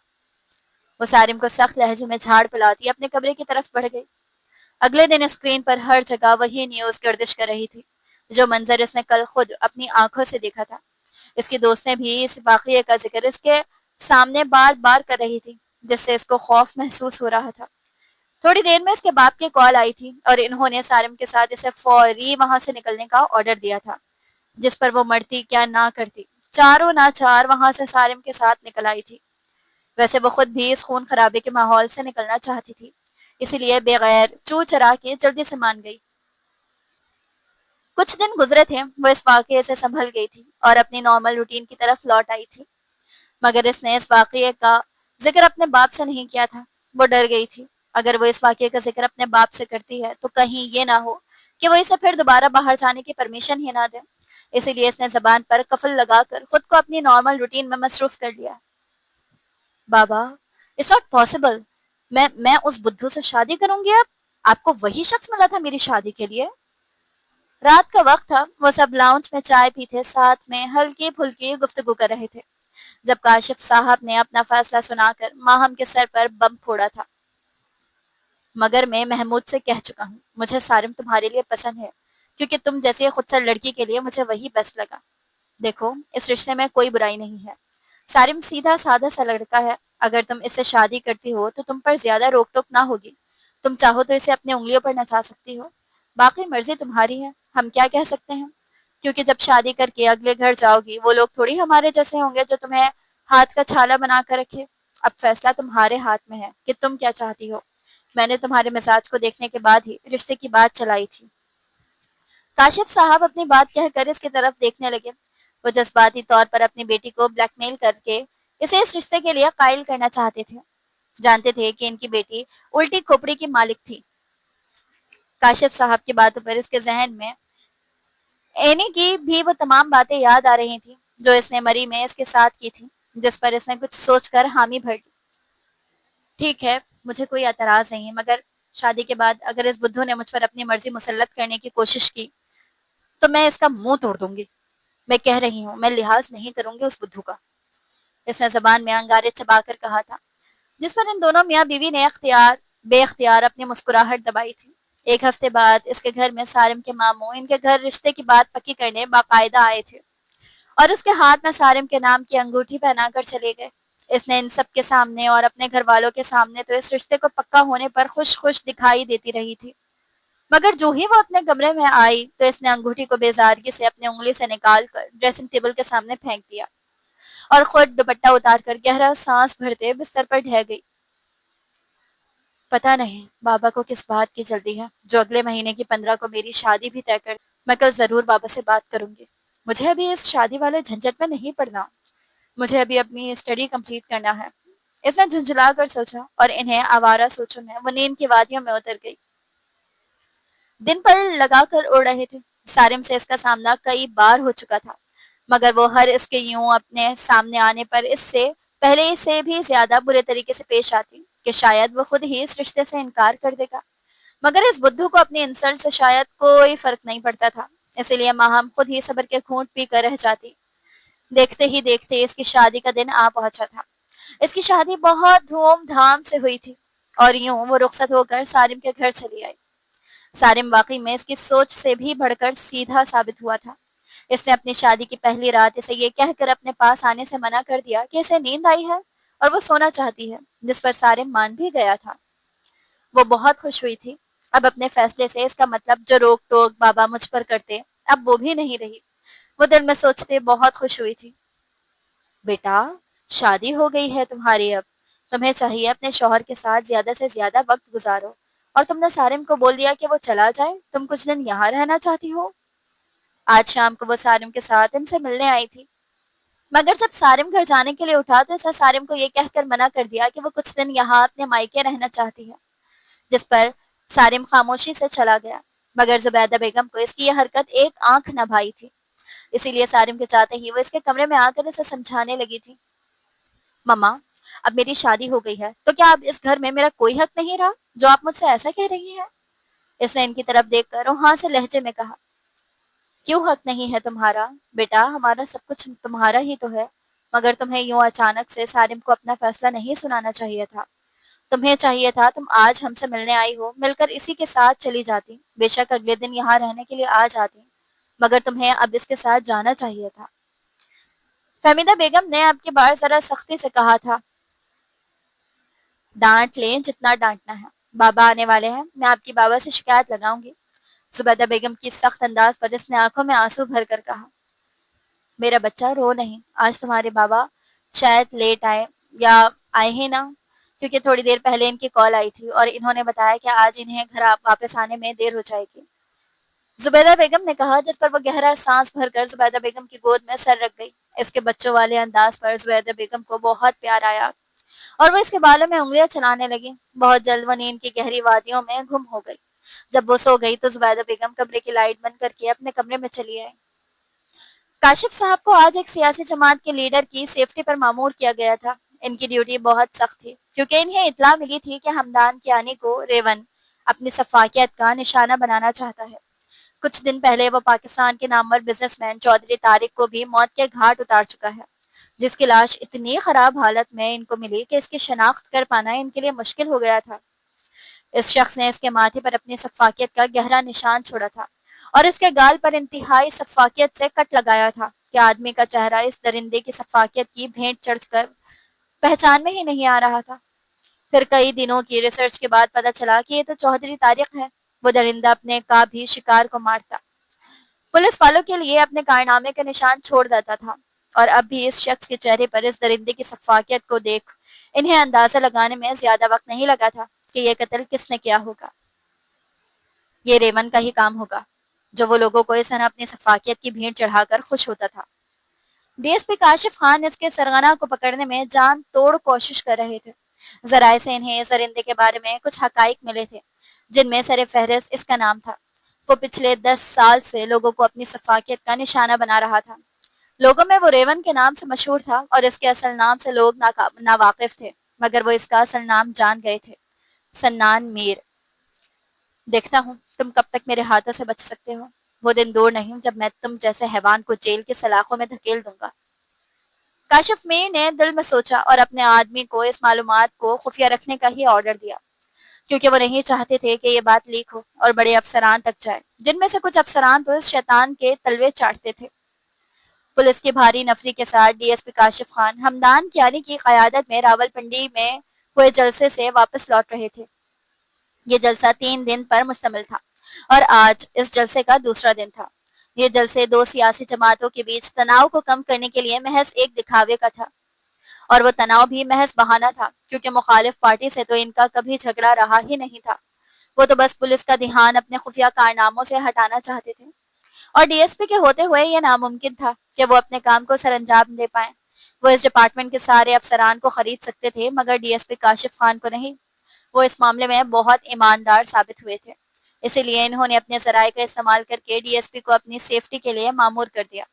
وہ سارم کو سخت لہجے میں جھاڑ پلاتی اپنے کمرے کی طرف بڑھ گئی۔ اگلے دن اسکرین پر ہر جگہ وہی نیوز گردش کر رہی تھی، جو منظر اس نے کل خود اپنی آنکھوں سے دیکھا تھا۔ اس کی دوستیں بھی اس واقعے کا ذکر اس کے سامنے بار بار کر رہی تھی، جس سے اس کو خوف محسوس ہو رہا تھا۔ تھوڑی دیر میں اس کے باپ کی کال آئی تھی، اور انہوں نے سارم کے ساتھ اسے فوری وہاں سے نکلنے کا آرڈر دیا تھا، جس پر وہ مرتی کیا نہ کرتی، چاروں ناچار وہاں سے سارم کے ساتھ نکل آئی تھی۔ ویسے وہ خود بھی اس خون خرابے کے ماحول سے نکلنا چاہتی تھی، اسی لیے بغیر چو چرا کے جلدی سے مان گئی۔ کچھ دن گزرے تھے، وہ اس واقعے سے سنبھل گئی تھی اور اپنی نارمل روٹین کی طرف لوٹ آئی تھی، مگر اس نے اس واقعے کا ذکر اپنے باپ سے نہیں کیا تھا۔ وہ ڈر گئی تھی اگر وہ اس واقعے کا ذکر اپنے باپ سے کرتی ہے تو کہیں یہ نہ ہو کہ وہ اسے پھر دوبارہ باہر جانے کی پرمیشن ہی نہ دے۔ اسی لیے اس نے زبان پر قفل لگا کر خود کو اپنی نارمل روٹین میں مصروف کر لیا۔ بابا، اٹس ناٹ پاسبل، میں اس بدھو سے شادی کروں گی؟ اب آپ کو وہی شخص ملا تھا میری شادی کے لیے؟ رات کا وقت تھا، وہ سب لاؤنج میں چائے پیتے ساتھ میں ہلکی پھلکی گفتگو کر رہے تھے جب کاشف صاحب نے اپنا فیصلہ سنا کر ماہم کے سر پر بم پھوڑا تھا۔ مگر میں محمود سے کہہ چکا ہوں، مجھے سارم تمہارے لیے پسند ہے کیونکہ تم جیسی خود سے لڑکی کے لیے مجھے وہی بیسٹ لگا۔ دیکھو، اس رشتے میں کوئی برائی نہیں ہے۔ سارم سیدھا سادہ سا لڑکا ہے، اگر تم اس سے شادی کرتی ہو تو تم پر زیادہ روک ٹوک نہ ہوگی۔ تم چاہو تو اسے اپنی انگلیوں پر نچا سکتی ہو، باقی مرضی تمہاری ہے، ہم کیا کہہ سکتے ہیں؟ کیونکہ جب شادی کر کے اگلے گھر جاؤ گی وہ لوگ تھوڑی ہمارے جیسے ہوں گے جو تمہیں ہاتھ کا چھالا بنا کر رکھے۔ اب فیصلہ تمہارے ہاتھ میں ہے کہ تم کیا چاہتی ہو۔ میں نے تمہارے مزاج کو دیکھنے کے بعد ہی رشتے کی بات چلائی تھی۔ کاشف صاحب اپنی بات کہہ کر اس کی طرف دیکھنے لگے۔ وہ جذباتی طور پر اپنی بیٹی کو بلیک میل کر کے اسے اس رشتے کے لیے قائل کرنا چاہتے تھے۔ جانتے تھے کہ ان کی بیٹی الٹی کھوپڑی کی مالک تھی۔ کاشف صاحب کی باتوں پر اس کے ذہن میں اینی کی بھی وہ تمام باتیں یاد آ رہی تھیں جو اس نے مری میں اس کے ساتھ کی تھی، جس پر اس نے کچھ سوچ کر حامی بھر دی۔ ٹھیک ہے، مجھے کوئی اعتراض نہیں، مگر شادی کے بعد اگر اس بدھو نے مجھ پر اپنی مرضی مسلط کرنے کی کوشش کی تو میں اس کا منہ توڑ دوں گی۔ میں کہہ رہی ہوں، میں لحاظ نہیں کروں گی اس بدھو کا۔ اس نے زبان میں انگارے چبا کر کہا تھا، جس پر ان دونوں میاں بیوی نے بے اختیار اپنی مسکراہٹ دبائی تھی۔ ایک ہفتے بعد اس کے گھر میں سارم کے ماموں ان کے گھر رشتے کی بات پکی کرنے باقاعدہ آئے تھے اور اس کے ہاتھ میں سارم کے نام کی انگوٹھی پہنا کر چلے گئے۔ اس نے ان سب کے سامنے اور اپنے گھر والوں کے سامنے تو اس رشتے کو پکا ہونے پر خوش خوش دکھائی دیتی رہی تھی، مگر جو ہی وہ اپنے کمرے میں آئی تو اس نے انگوٹھی کو بیزارگی سے اپنی انگلی سے نکال کر ڈریسنگ ٹیبل کے سامنے پھینک دیا اور خود دوپٹہ اتار کر گہرا سانس بھرتے بستر پر ڈھہ گئی۔ پتہ نہیں بابا کو کس بات کی جلدی ہے جو اگلے مہینے کی 15 کو میری شادی بھی طے کر۔ میں کل ضرور بابا سے بات کروں گی۔ مجھے ابھی اس شادی والے جھنجٹ میں نہیں پڑنا، مجھے ابھی اپنی اسٹڈی کمپلیٹ کرنا ہے۔ اس نے جھنجھلا کر سوچا اور انہیں آوارہ سوچوں میں وہ نیند کی وادیوں میں اتر گئی۔ دن پر لگا کر اڑ رہے تھے۔ سارم سے اس کا سامنا کئی بار ہو چکا تھا، مگر وہ ہر اس کے یوں اپنے سامنے آنے پر اس سے پہلے سے بھی زیادہ برے طریقے سے پیش آتی کہ شاید وہ خود ہی اس رشتے سے انکار کر دے گا، مگر اس بدھو کو اپنی انسلٹ سے شاید کوئی فرق نہیں پڑتا تھا، اسی لیے ماہم خود ہی صبر کے گھونٹ پی کر رہ جاتی۔ دیکھتے ہی دیکھتے اس کی شادی کا دن آ پہنچا تھا۔ اس کی شادی بہت دھوم دھام سے ہوئی تھی اور یوں وہ رخصت ہو کر سارم کے گھر چلی آئی۔ سارم واقعی میں اس کی سوچ سے بھی بڑھ کر سیدھا ثابت ہوا تھا۔ اس نے اپنی شادی کی پہلی رات اسے یہ کہہ کر اپنے پاس آنے سے منع کر دیا کہ اسے نیند آئی ہے اور وہ سونا چاہتی ہے، جس پر سارم مان بھی گیا تھا۔ وہ بہت خوش ہوئی تھی۔ اب اپنے فیصلے سے اس کا مطلب جو روک ٹوک بابا مجھ پر کرتے اب وہ بھی نہیں رہی۔ وہ دل میں سوچتے بہت خوش ہوئی تھی، بیٹا شادی ہو گئی ہے تمہاری، اب تمہیں چاہیے اپنے شوہر کے ساتھ زیادہ سے زیادہ وقت گزارو، اور تم نے سارم کو بول دیا کہ وہ چلا جائے، تم کچھ دن یہاں رہنا چاہتی ہو۔ آج شام کو وہ سارم کے ساتھ ان سے ملنے آئی تھی، مگر جب سارم گھر جانے کے لیے اٹھا تو اس نے سارم کو یہ کہہ کر منع کر دیا کہ وہ کچھ دن یہاں اپنے مائکے رہنا چاہتی ہے، جس پر سارم خاموشی سے چلا گیا، مگر زبیدہ بیگم کو اس کی یہ حرکت ایک آنکھ نہ بھائی تھی، اسی لیے سارم کے چاہتے ہی وہ اس کے کمرے میں آ کر اسے سمجھانے لگی تھی، مما اب میری شادی ہو گئی ہے تو کیا اب اس گھر میں میرا کوئی حق نہیں رہا جو آپ مجھ سے ایسا کہہ رہی ہیں؟ اس نے ان کی طرف دیکھ کر وہاں سے لہجے میں کہا، کیوں حق نہیں ہے تمہارا بیٹا، ہمارا سب کچھ تمہارا ہی تو ہے، مگر تمہیں یوں اچانک سے سارم کو اپنا فیصلہ نہیں سنانا چاہیے تھا۔ تمہیں چاہیے تھا تم آج ہم سے ملنے آئی ہو مل کر اسی کے ساتھ چلی جاتی، بے شک اگلے دن یہاں رہنے کے لیے آ جاتی، مگر تمہیں اب اس کے ساتھ جانا چاہیے تھا۔ فہمیدہ بیگم نے اب کی بار ذرا سختی سے کہا تھا، ڈانٹ لیں جتنا ڈانٹنا ہے، بابا آنے والے ہیں، میں آپ کی بابا سے شکایت لگاؤں گی۔ زبیدہ بیگم کی سخت انداز پر اس نے آنکھوں میں آنسو بھر کر کہا، میرا بچہ رو نہیں، آج تمہارے بابا شاید لیٹ آئے یا آئے ہی نہ، کیونکہ تھوڑی دیر پہلے ان کی کال آئی تھی اور انہوں نے بتایا کہ آج انہیں گھر واپس آنے میں دیر ہو جائے گی، زبیدہ بیگم نے کہا، جس پر وہ گہرا سانس بھر کر زبیدہ بیگم کی گود میں سر رکھ گئی۔ اس کے بچوں والے انداز پر زبیدہ بیگم کو بہت پیار آیا اور وہ اس کے بالوں میں انگلیاں چلانے لگی۔ بہت جلد وہ نیند کی گہری وادیوں میں گم ہو گئی۔ جب وہ سو گئی تو زبیدہ بیگم کمرے کی لائٹ بند کر کے اپنے کمرے میں چلی آئی۔ کاشف صاحب کو آج ایک سیاسی جماعت کے لیڈر کی سیفٹی پر مامور کیا گیا تھا۔ ان کی ڈیوٹی بہت سخت تھی کیونکہ انہیں اطلاع ملی تھی کہ ہمدان کیانی کو ریون اپنی سفاکیت کا نشانہ بنانا چاہتا ہے۔ کچھ دن پہلے وہ پاکستان کے نامور بزنس مین چودھری طارق کو بھی موت کے گھاٹ اتار چکا ہے، جس کی لاش اتنی خراب حالت میں ان کو ملی کہ اس کی شناخت کر پانا ان کے لیے مشکل ہو گیا تھا۔ اس شخص نے اس کے ماتھے پر اپنی سفاکیت کا گہرا نشان چھوڑا تھا اور اس کے گال پر انتہائی سفاکیت سے کٹ لگایا تھا کہ آدمی کا چہرہ اس درندے کی سفاکیت کی بھینٹ چڑھ کر پہچان میں ہی نہیں آ رہا تھا۔ پھر کئی دنوں کی ریسرچ کے بعد پتہ چلا کہ یہ تو چودھری طارق ہے، وہ درندہ اپنے کا بھی شکار کو مارتا، پولیس والوں کے لیے اپنے کارنامے کا نشان چھوڑ دیتا تھا، اور اب بھی اس شخص کے چہرے پر اس درندے کی سفاکیت کو دیکھ انہیں اندازہ لگانے میں زیادہ وقت نہیں لگا تھا کہ یہ قتل کس نے کیا ہوگا۔ یہ ریون کا ہی کام ہوگا جو وہ لوگوں کو اس طرح اپنی سفاکیت کی بھیڑ چڑھا کر خوش ہوتا تھا۔ D S P Kashif Khan اس کے سرغنہ کو پکڑنے میں جان توڑ کوشش کر رہے تھے۔ ذرائع سے انہیں اس درندے کے بارے میں کچھ حقائق ملے تھے جن میں سر فہرست اس کا نام تھا۔ وہ پچھلے 10 سال سے لوگوں کو اپنی سفاکیت کا نشانہ بنا رہا تھا۔ لوگوں میں وہ ریون کے نام سے مشہور تھا اور اس کے اصل نام سے لوگ ناواقف تھے، مگر وہ اس کا اصل نام جان گئے تھے، سنان میر۔ دیکھتا ہوں تم کب تک میرے ہاتھوں سے بچ سکتے ہو، وہ دن دور نہیں جب میں تم جیسے حیوان کو جیل کی سلاخوں میں دھکیل دوں گا۔ کاشف میر نے دل میں سوچا اور اپنے آدمی کو اس معلومات کو خفیہ رکھنے کا ہی آرڈر دیا، کیونکہ وہ نہیں چاہتے تھے کہ یہ بات لیک ہو اور بڑے افسران تک جائے، جن میں سے کچھ افسران تو اس شیطان کے تلوے چاٹتے تھے۔ پولیس کی بھاری نفری کے ساتھ D S P Kashif Khan Hamdan Kiani کی قیادت میں راولپنڈی میں ہوئے جلسے سے واپس لوٹ رہے تھے۔ یہ جلسہ 3 دن پر مشتمل تھا اور آج اس جلسے کا دوسرا دن تھا۔ یہ جلسے 2 سیاسی جماعتوں کے بیچ تناؤ کو کم کرنے کے لیے محض ایک دکھاوے کا تھا، اور وہ تناؤ بھی محض بہانہ تھا کیونکہ مخالف پارٹی سے تو ان کا کبھی جھگڑا رہا ہی نہیں تھا۔ وہ تو بس پولیس کا دھیان اپنے خفیہ کارناموں سے ہٹانا چاہتے تھے، اور ڈی ایس پی کے ہوتے ہوئے یہ ناممکن تھا کہ وہ اپنے کام کو سر انجام دے پائیں۔ وہ اس ڈپارٹمنٹ کے سارے افسران کو خرید سکتے تھے مگر D S P Kashif Khan کو نہیں۔ وہ اس معاملے میں بہت ایماندار ثابت ہوئے تھے، اسی لیے انہوں نے اپنے ذرائع کا استعمال کر کے ڈی ایس پی کو اپنی سیفٹی کے لیے مامور کر دیا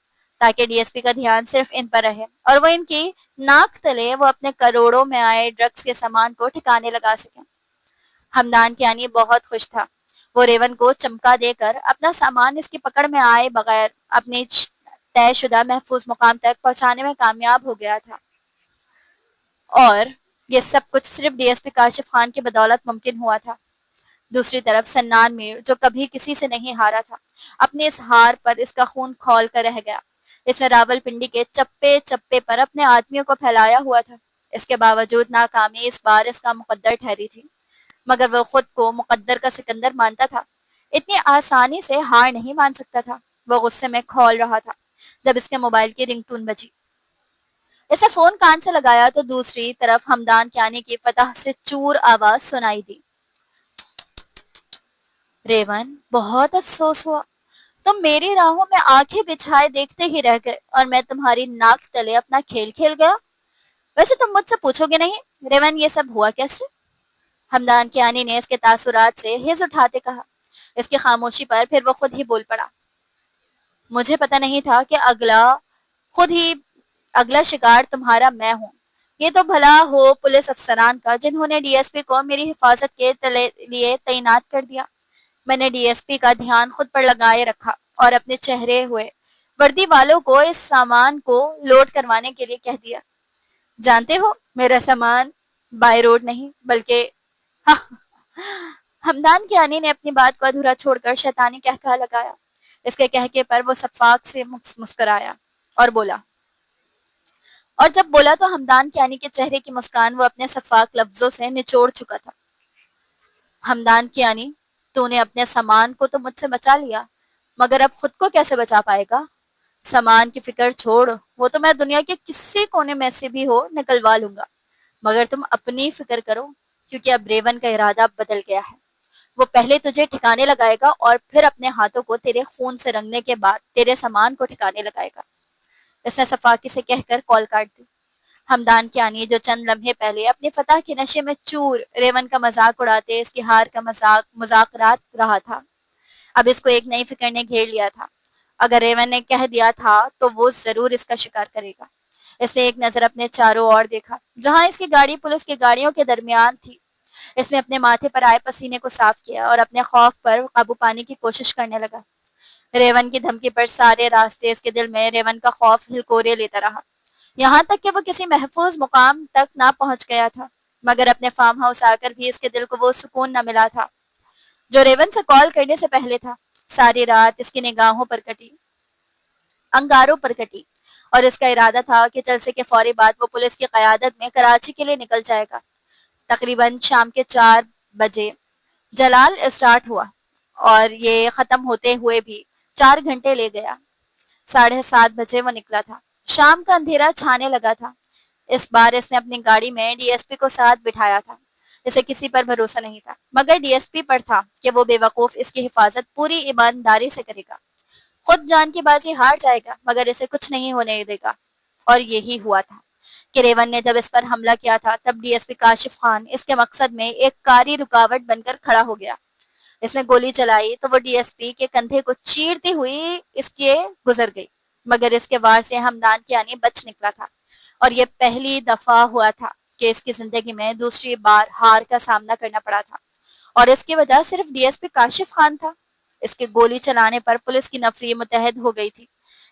تاکہ ڈی ایس پی کا دھیان صرف ان پر رہے اور وہ ان کی ناک تلے وہ اپنے کروڑوں میں آئے ڈرگز کے سامان کو ٹھکانے لگا سکیں۔ ہمدان کیانی بہت خوش تھا۔ وہ ریون کو چمکا دے کر اپنا سامان اس کی پکڑ میں آئے بغیر اپنی طے شدہ محفوظ مقام تک پہنچانے میں کامیاب ہو گیا تھا، اور یہ سب کچھ صرف D S P Kashif Khan کی بدولت ممکن ہوا تھا۔ دوسری طرف سنان میر جو کبھی کسی سے نہیں ہارا تھا، اپنے اس ہار پر اس کا خون کھول کر رہ گیا۔ اس نے راول پنڈی کے چپے چپے پر اپنے آدمیوں کو پھیلایا ہوا تھا۔ اس کے باوجود ناکامی اس بار اس کا مقدر ٹھہری تھی، مگر وہ خود کو مقدر کا سکندر مانتا تھا، اتنی آسانی سے ہار نہیں مان سکتا تھا۔ وہ غصے میں کھول رہا تھا جب اس کے موبائل کی رنگ ٹون بجی۔ اسے فون کان سے لگایا تو دوسری طرف ہمدان کیانی کی فتح سے چور آواز سنائی دی۔ ریون، بہت افسوس ہوا، تم میری راہوں میں آنکھیں بچھائے دیکھتے ہی رہ گئے اور میں تمہاری ناک تلے اپنا کھیل کھیل گیا۔ ویسے تم مجھ سے پوچھو گے نہیں ریون یہ سب ہوا کیسے؟ ہمدان کیانی نے اس کے تاثرات سے ہز اٹھاتے کہا۔ اس کی خاموشی پر پھر وہ خود ہی بول پڑا۔ مجھے پتا نہیں تھا کہ اگلا شکار تمہارا میں ہوں۔ یہ تو بھلا ہو پولیس افسران کا جنہوں نے ڈی ایس پی کو میری حفاظت کے لیے تعینات کر دیا۔ میں نے ڈی ایس پی کا دھیان خود پر لگائے رکھا اور اپنے چہرے ہوئے وردی والوں کو اس سامان کو لوڈ کروانے کے لیے کہہ دیا۔ جانتے ہو میرا سامان بائی روڈ نہیں بلکہ ہمدان کیانی نے اپنی بات کو ادھورا چھوڑ کر شیطانی کہکہا لگایا۔ اس کے کہکے پر وہ شفاق سے مسکرایا اور بولا، اور جب بولا تو ہمدان کیانی کے چہرے کی مسکان وہ اپنے شفاق لفظوں سے نچوڑ چکا تھا۔ ہمدان کیانی، تو نے اپنے سامان کو تو مجھ سے بچا لیا، مگر اب خود کو کیسے بچا پائے گا؟ سامان کی فکر چھوڑ، وہ تو میں دنیا کے کسی کونے میں سے بھی ہو نکلوا لوں گا، مگر تم اپنی فکر کرو کیونکہ اب ریون کا ارادہ بدل گیا ہے۔ وہ پہلے تجھے ٹھکانے لگائے گا اور پھر اپنے ہاتھوں کو تیرے خون سے رنگنے کے بعد تیرے سامان کو ٹھکانے لگائے گا۔ اس نے صفاقی سے کہہ کر کال کاٹ دی۔ ہمدان کیانی جو چند لمحے پہلے اپنی فتح کے نشے میں چور ریون کا مذاق اڑاتے اس کی ہار کا مذاکرات رہا تھا، اب اس کو ایک نئی فکر نے گھیر لیا تھا۔ اگر ریون نے کہہ دیا تھا تو وہ ضرور اس کا شکار کرے گا۔ اس نے ایک نظر اپنے چاروں اور دیکھا جہاں اس کی گاڑی پولیس کی گاڑیوں کے درمیان تھی۔ اس نے اپنے ماتھے پر آئے پسینے کو صاف کیا اور اپنے خوف پر قابو پانے کی کوشش کرنے لگا۔ ریون کی دھمکی پر سارے راستے اس کے دل میں ریون کا خوف ہلکورے لیتا رہا، یہاں تک کہ وہ کسی محفوظ مقام تک نہ پہنچ گیا تھا، مگر اپنے فارم ہاؤس آ کر بھی اس کے دل کو وہ سکون نہ ملا تھا جو ریون سے کال کرنے سے پہلے تھا۔ ساری رات اس کی نگاہوں پر کٹی، انگاروں پر کٹی، اور اس کا ارادہ تھا کہ جلسے کے فوری بعد وہ پولیس کی قیادت میں کراچی کے لیے نکل جائے گا۔ تقریباً شام کے 4 بجے جلال اسٹارٹ ہوا اور یہ ختم ہوتے ہوئے بھی 4 گھنٹے لے گیا۔ 7:30 بجے وہ نکلا تھا۔ شام کا اندھیرا چھانے لگا تھا۔ اس بار اس نے اپنی گاڑی میں ڈی ایس پی کو ساتھ بٹھایا تھا۔ اسے کسی پر بھروسہ نہیں تھا، مگر ڈی ایس پی پر تھا کہ وہ بے وقوف اس کی حفاظت پوری ایمانداری سے کرے گا، خود جان کی بازی ہار جائے گا مگر اسے کچھ نہیں ہونے دے گا۔ اور یہی ہوا تھا کہ ریون نے جب اس پر حملہ کیا تھا تب D S P Kashif Khan اس کے مقصد میں ایک کاری رکاوٹ بن کر کھڑا ہو گیا۔ اس نے گولی چلائی تو وہ ڈی ایس پی کے کندھے کو چیرتی ہوئی اس کے گزر گئی، مگر اس کے وار سے ہمدان کیانی بچ نکلا تھا، اور یہ پہلی دفعہ ہوا تھا کہ اس کی زندگی میں دوسری بار ہار کا سامنا کرنا پڑا تھا، اور اس کی وجہ صرف D S P Kashif Khan تھا۔ اس کے گولی چلانے پر پولیس کی نفری متحد ہو گئی تھی۔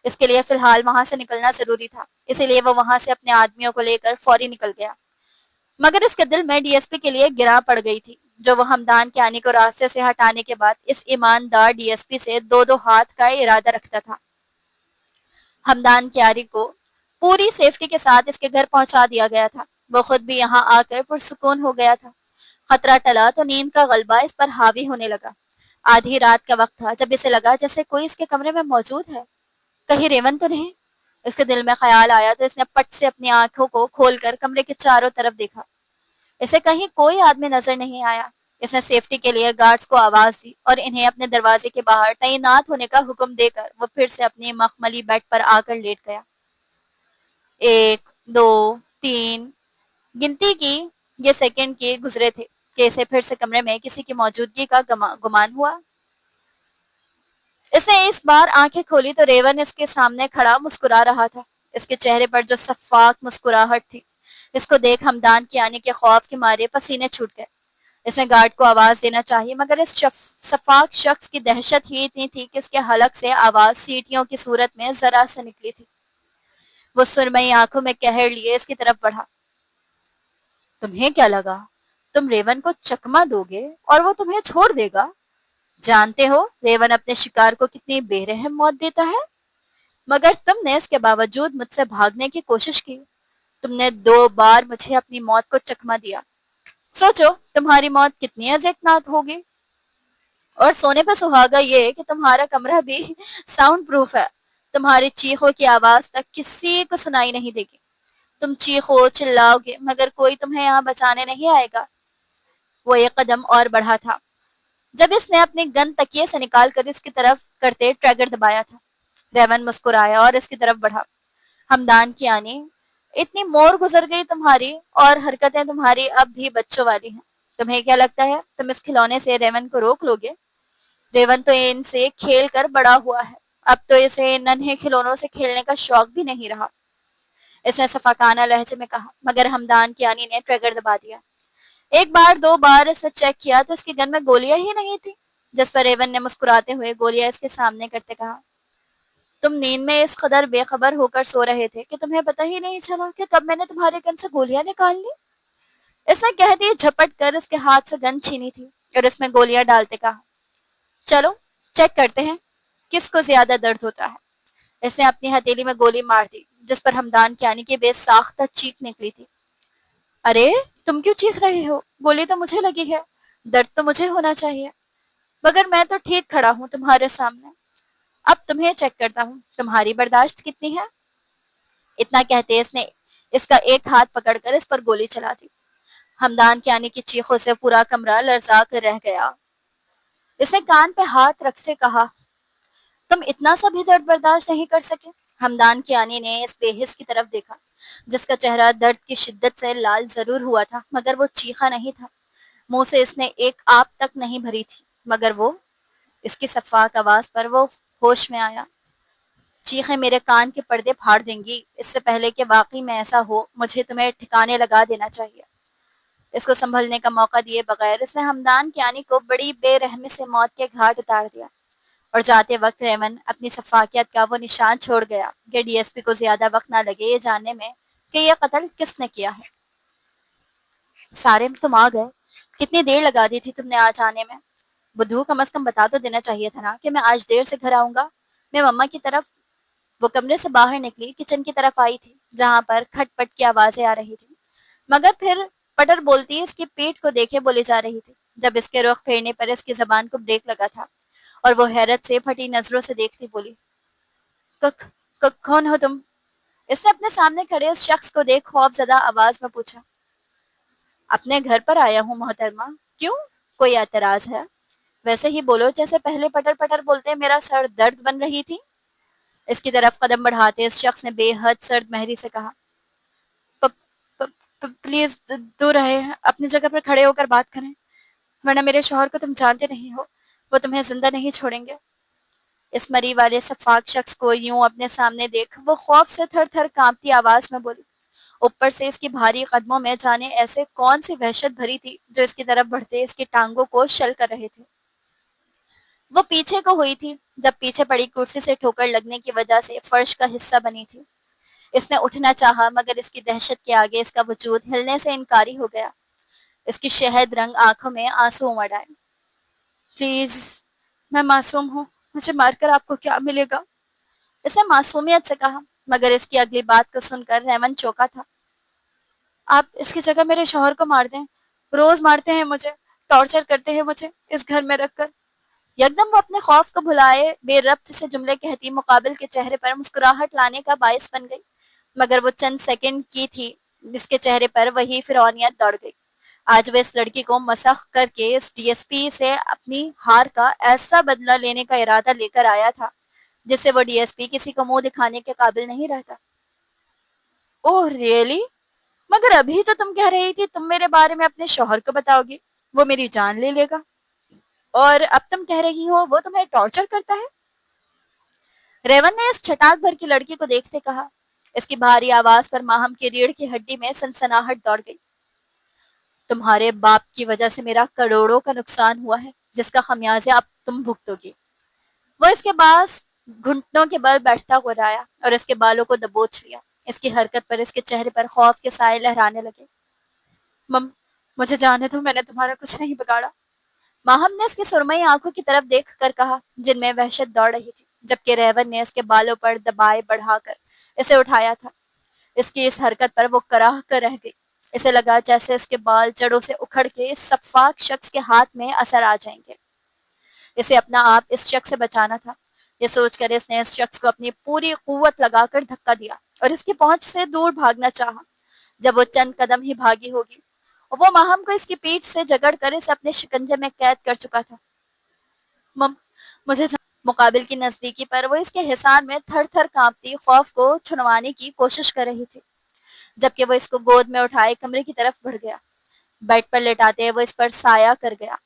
اس کے لیے فی الحال وہاں سے نکلنا ضروری تھا، اسی لیے وہ وہاں سے اپنے آدمیوں کو لے کر فوری نکل گیا، مگر اس کے دل میں ڈی ایس پی کے لیے گراں پڑ گئی تھی جو وہ ہمدان کیانی کو راستے سے ہٹانے کے بعد اس ایماندار ڈی ایس پی سے 2 ہاتھ کا ارادہ رکھتا تھا۔ ہمدان کیاری کو پوری سیفٹی کے ساتھ اس کے گھر پہنچا دیا گیا تھا۔ وہ خود بھی یہاں آ کر پرسکون ہو گیا تھا۔ خطرہ ٹلا تو نیند کا غلبہ اس پر حاوی ہونے لگا۔ آدھی رات کا وقت تھا جب اسے لگا جیسے کوئی اس کے کمرے میں موجود ہے، کہیں ریون تو نہیں۔ اس کے دل میں خیال آیا تو اس نے پٹ سے اپنی آنکھوں کو کھول کر کمرے کے چاروں طرف دیکھا۔ اسے کہیں کوئی آدمی نظر نہیں آیا۔ اس نے سیفٹی کے لیے گارڈز کو آواز دی اور انہیں اپنے دروازے کے باہر تعینات ہونے کا حکم دے کر وہ پھر سے اپنی مخملی بیڈ پر آ کر لیٹ گیا۔ 1 2 3 گنتی کی یہ سیکنڈ کی گزرے تھے کہ اسے پھر سے کمرے میں کسی کی موجودگی کا گمان ہوا۔ اس نے اس بار آنکھیں کھولی تو ریون اس کے سامنے کھڑا مسکرا رہا تھا۔ اس کے چہرے پر جو شفاف مسکراہٹ تھی، اس کو دیکھ ہمدان کیانی کے خوف کے مارے پسینے چھوٹ گئے۔ اس نے گارڈ کو آواز دینا چاہی مگر اس شفاق شخص کی دہشت ہی اتنی تھی کہ اس کے حلق سے آواز سیٹیوں کی صورت میں ذرا سے نکلی تھی۔ وہ سرمئی آنکھوں میں کہر لیے اس کی طرف بڑھا۔ تمہیں کیا لگا تم ریون کو چکما دو گے اور وہ تمہیں چھوڑ دے گا؟ جانتے ہو ریون اپنے شکار کو کتنی بے رحم موت دیتا ہے، مگر تم نے اس کے باوجود مجھ سے بھاگنے کی کوشش کی۔ تم نے 2 بار مجھے اپنی موت کو چکما دیا۔ سوچو تمہاری موت کتنی اذیتناک ہوگی، اور سونے پہ سہاگا یہ کہ تمہارا کمرہ بھی ساؤنڈ پروف ہے۔ تمہاری چیخوں کی آواز تک کسی کو سنائی نہیں دے گی۔ تم چیخو چلاؤ گے مگر کوئی تمہیں یہاں بچانے نہیں آئے گا۔ وہ ایک قدم اور بڑھا تھا جب اس نے اپنی گن تکیے سے نکال کر اس کی طرف کرتے ٹریگر دبایا تھا۔ ریون مسکرایا اور اس کی طرف بڑھا۔ ہمدان کیانی، اتنی مور گزر گئی تمہاری اور حرکتیں تمہاری اب بھی بچوں والی ہیں۔ تمہیں کیا لگتا ہے تم اس کھلونے سے ریون کو روک لو گے؟ ریون تو ان سے کھیل کر بڑا ہوا ہے، اب تو اسے ننھے کھلونوں سے کھیلنے کا شوق بھی نہیں رہا، اس نے صفاقانہ لہجے میں کہا، مگر ہمدان کیانی نے ٹریگر دبا دیا۔ 1 بار 2 بار اس نے چیک کیا تو اس کی گن میں گولیاں ہی نہیں تھی، جس پر ریون نے مسکراتے ہوئے گولیاں اس کے سامنے کرتے کہا، تم نیند میں اس قدر بے خبر ہو کر سو رہے تھے کہ تمہیں پتہ ہی نہیں چلا کہ کب میں نے تمہارے گن سے گولیاں نکال لی۔ اس نے کہتے ہی جھپٹ کر اس کے ہاتھ سے گن چھینی تھی اور اس میں گولیاں ڈالتے کہا، چلو چیک کرتے ہیں کس کو زیادہ درد ہوتا ہے۔ اس نے اپنی ہتھیلی میں گولی مار دی جس پر ہمدان کیانی کی بے ساختہ چیخ نکلی تھی۔ ارے تم کیوں چیخ رہے ہو؟ گولی تو مجھے لگی ہے، درد تو مجھے ہونا چاہیے، مگر میں تو ٹھیک کھڑا ہوں تمہارے سامنے۔ اب تمہیں چیک کرتا ہوں تمہاری برداشت کتنی ہے۔ اتنا کہتے اس نے اس کا ایک ہاتھ پکڑ کر اس پر گولی چلا دی۔ ہمدان کیانی کی چیخوں سے پورا کمرہ لرزا کر رہ گیا۔ اس نے کان پہ ہاتھ رکھ سے کہا، تم اتنا سا بھی درد برداشت نہیں کر سکے؟ ہمدان کیانی نے اس بے حس کی طرف دیکھا جس کا چہرہ درد کی شدت سے لال ضرور ہوا تھا مگر وہ چیخا نہیں تھا۔ منہ سے اس نے ایک آپ تک نہیں بھری تھی، مگر وہ اس کی شفاف آواز پر وہ ہوش میں آیا۔ چیخیں میرے کان کے پردے پھاڑ دیں گی۔ اس سے پہلے کہ واقعی میں ایسا ہو، مجھے تمہیں ٹھکانے لگا دینا چاہیے۔ اس کو سنبھلنے کا موقع دیے بغیر اس نے ہمدان کیانی کو بڑی بے رحمی سے موت کے گھاٹ اتار دیا، اور جاتے وقت ریون اپنی شفاقیت کا وہ نشان چھوڑ گیا کہ ڈی ایس پی کو زیادہ وقت نہ لگے یہ جاننے میں کہ یہ قتل کس نے کیا ہے۔ سارے تم آ گئے، کتنی دیر لگا دی تھی تم نے آج آنے میں؟ بدھو کم از کم بتا تو دینا چاہیے تھا نا کہ میں آج دیر سے گھر آؤں گا۔ میں مما کی طرف، وہ کمرے سے باہر نکلی، کچن کی طرف آئی تھی جہاں پر کھٹ پٹ کی آوازیں آ رہی تھی، مگر پھر پٹر بولتی اس کی پیٹ کو دیکھے بولی جا رہی تھی۔ جب اس کے رخ پھیرنے پر اس کی زبان کو بریک لگا تھا اور وہ حیرت سے پھٹی نظروں سے دیکھتی بولی، کون ہو تم؟ اس نے اپنے سامنے کھڑے اس شخص کو دیکھ خوف زدہ آواز میں پوچھا۔ اپنے گھر پر آیا ہوں محترمہ، کیوں کوئی اعتراض ہے؟ ویسے ہی بولو جیسے پہلے پٹر پٹر بولتے میرا سر درد بن رہی تھی۔ اس کی طرف قدم بڑھاتے اس شخص نے بے حد سرد مہری سے کہا، پلیز دور رہے، اپنی جگہ پر کھڑے ہو کر بات کریں، ورنہ میرے شوہر کو تم جانتے نہیں ہو، وہ تمہیں زندہ نہیں چھوڑیں گے۔ اس مری والے شفاق شخص کو یوں اپنے سامنے دیکھ وہ خوف سے تھر تھر کانپتی آواز میں بولی، اوپر سے اس کی بھاری قدموں میں جانے ایسے کون سی وحشت بھری تھی جو اس کی طرف بڑھتے اس کی ٹانگوں کو شل کر رہے تھے۔ وہ پیچھے کو ہوئی تھی جب پیچھے پڑی کرسی سے ٹھوکر لگنے کی وجہ سے فرش کا حصہ بنی تھی۔ اس نے اٹھنا چاہا مگر اس کی دہشت کے آگے اس کا وجود ہلنے سے انکاری ہو گیا۔ اس کی شہد رنگ آنکھوں میں آنسو امڑ آئے۔ پلیز، میں معصوم ہوں، مجھے مار کر آپ کو کیا ملے گا؟ اس نے معصومیت سے کہا، مگر اس کی اگلی بات کو سن کر ریون چونکا تھا۔ آپ اس کی جگہ میرے شوہر کو مار دیں، روز مارتے ہیں مجھے، ٹارچر کرتے ہیں مجھے اس گھر میں رکھ کر۔ یکدم وہ اپنے خوف کو بھلائے بے ربط سے جملے کہتی مقابل کے چہرے پر مسکراہٹ لانے کا باعث بن گئی، مگر وہ چند سیکنڈ کی تھی جس کے چہرے پر وہی فرعونیت دوڑ گئی۔ آج وہ اس لڑکی کو مسخ کر کے اس ڈی ایس پی سے اپنی ہار کا ایسا بدلہ لینے کا ارادہ لے کر آیا تھا جس سے وہ ڈی ایس پی کسی کو منہ دکھانے کے قابل نہیں رہتا۔ اوہ ریئلی؟ مگر ابھی تو تم کہہ رہی تھی تم میرے بارے میں اپنے شوہر کو بتاؤ گی، وہ میری جان لے لے گا، اور اب تم کہہ رہی ہو وہ تمہیں ٹارچر کرتا ہے؟ ریون نے اس چھٹاک بھر کی لڑکی کو دیکھتے کہا۔ اس کی بھاری آواز پر ماہم کی ریڑھ کی ہڈی میں سنسناہٹ دوڑ گئی۔ تمہارے باپ کی وجہ سے میرا کروڑوں کا نقصان ہوا ہے جس کا خمیازہ اب تم بھگتو گی۔ وہ اس کے پاس گھٹنوں کے بل بیٹھتا ہوا آیا اور اس کے بالوں کو دبوچ لیا۔ اس کی حرکت پر اس کے چہرے پر خوف کے سائے لہرانے لگے۔ مجھے جانے دو، میں نے تمہارا کچھ نہیں بگاڑا، ماہم نے اس کی سرمئی آنکھوں کی طرف دیکھ کر کہا جن میں وحشت دوڑ رہی تھی، جبکہ ریون نے اس کے بالوں پر دبائے بڑھا کر اسے اٹھایا تھا۔ اس کی اس حرکت پر وہ کراہ کر رہ گئی۔ اسے لگا جیسے اس کے بال جڑوں سے اکھڑ کے اس شفاق شخص کے ہاتھ میں اثر آ جائیں گے۔ اسے اپنا آپ اس شخص سے بچانا تھا۔ یہ سوچ کر اس نے اس شخص کو اپنی پوری قوت لگا کر دھکا دیا اور اس کی پہنچ سے دور بھاگنا چاہا۔ جب وہ چند قدم ہی بھاگی ہوگی، وہ ماہم کو اس کی پیٹھ سے جگڑ کر اسے اپنے شکنجے میں قید کر چکا تھا۔ مجھے مقابل کی نزدیکی پر وہ اس کے حصار میں تھر تھر کانپتی خوف کو چھنوانے کی کوشش کر رہی تھی، جبکہ وہ اس کو گود میں اٹھائے کمرے کی طرف بڑھ گیا۔ بیڈ پر لٹاتے وہ اس پر سایہ کر گیا۔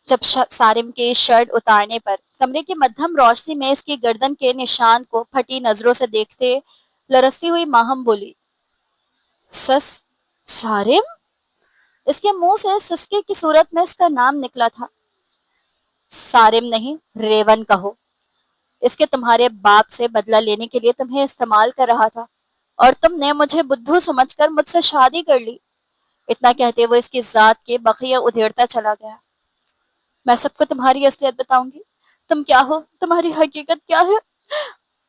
جب سارم کے شرٹ اتارنے پر کمرے کی مدھم روشنی میں اس کی گردن کے نشان کو پھٹی نظروں سے دیکھتے لرزتی ہوئی ماہم بولی، سارم؟ اس کے منہ سے سسکے کی صورت میں اس کا نام نکلا تھا۔ سارم نہیں، ریون کہو، اس کے تمہارے باپ سے بدلہ لینے کے لیے تمہیں استعمال کر رہا تھا اور تم نے مجھے بدھو سمجھ کر مجھ سے شادی کر لی۔ اتنا کہتے وہ اس کی ذات کے بقیہ ادھیڑتا چلا گیا۔ میں سب کو تمہاری اصلیت بتاؤں گی، تم کیا ہو، تمہاری حقیقت کیا ہے؟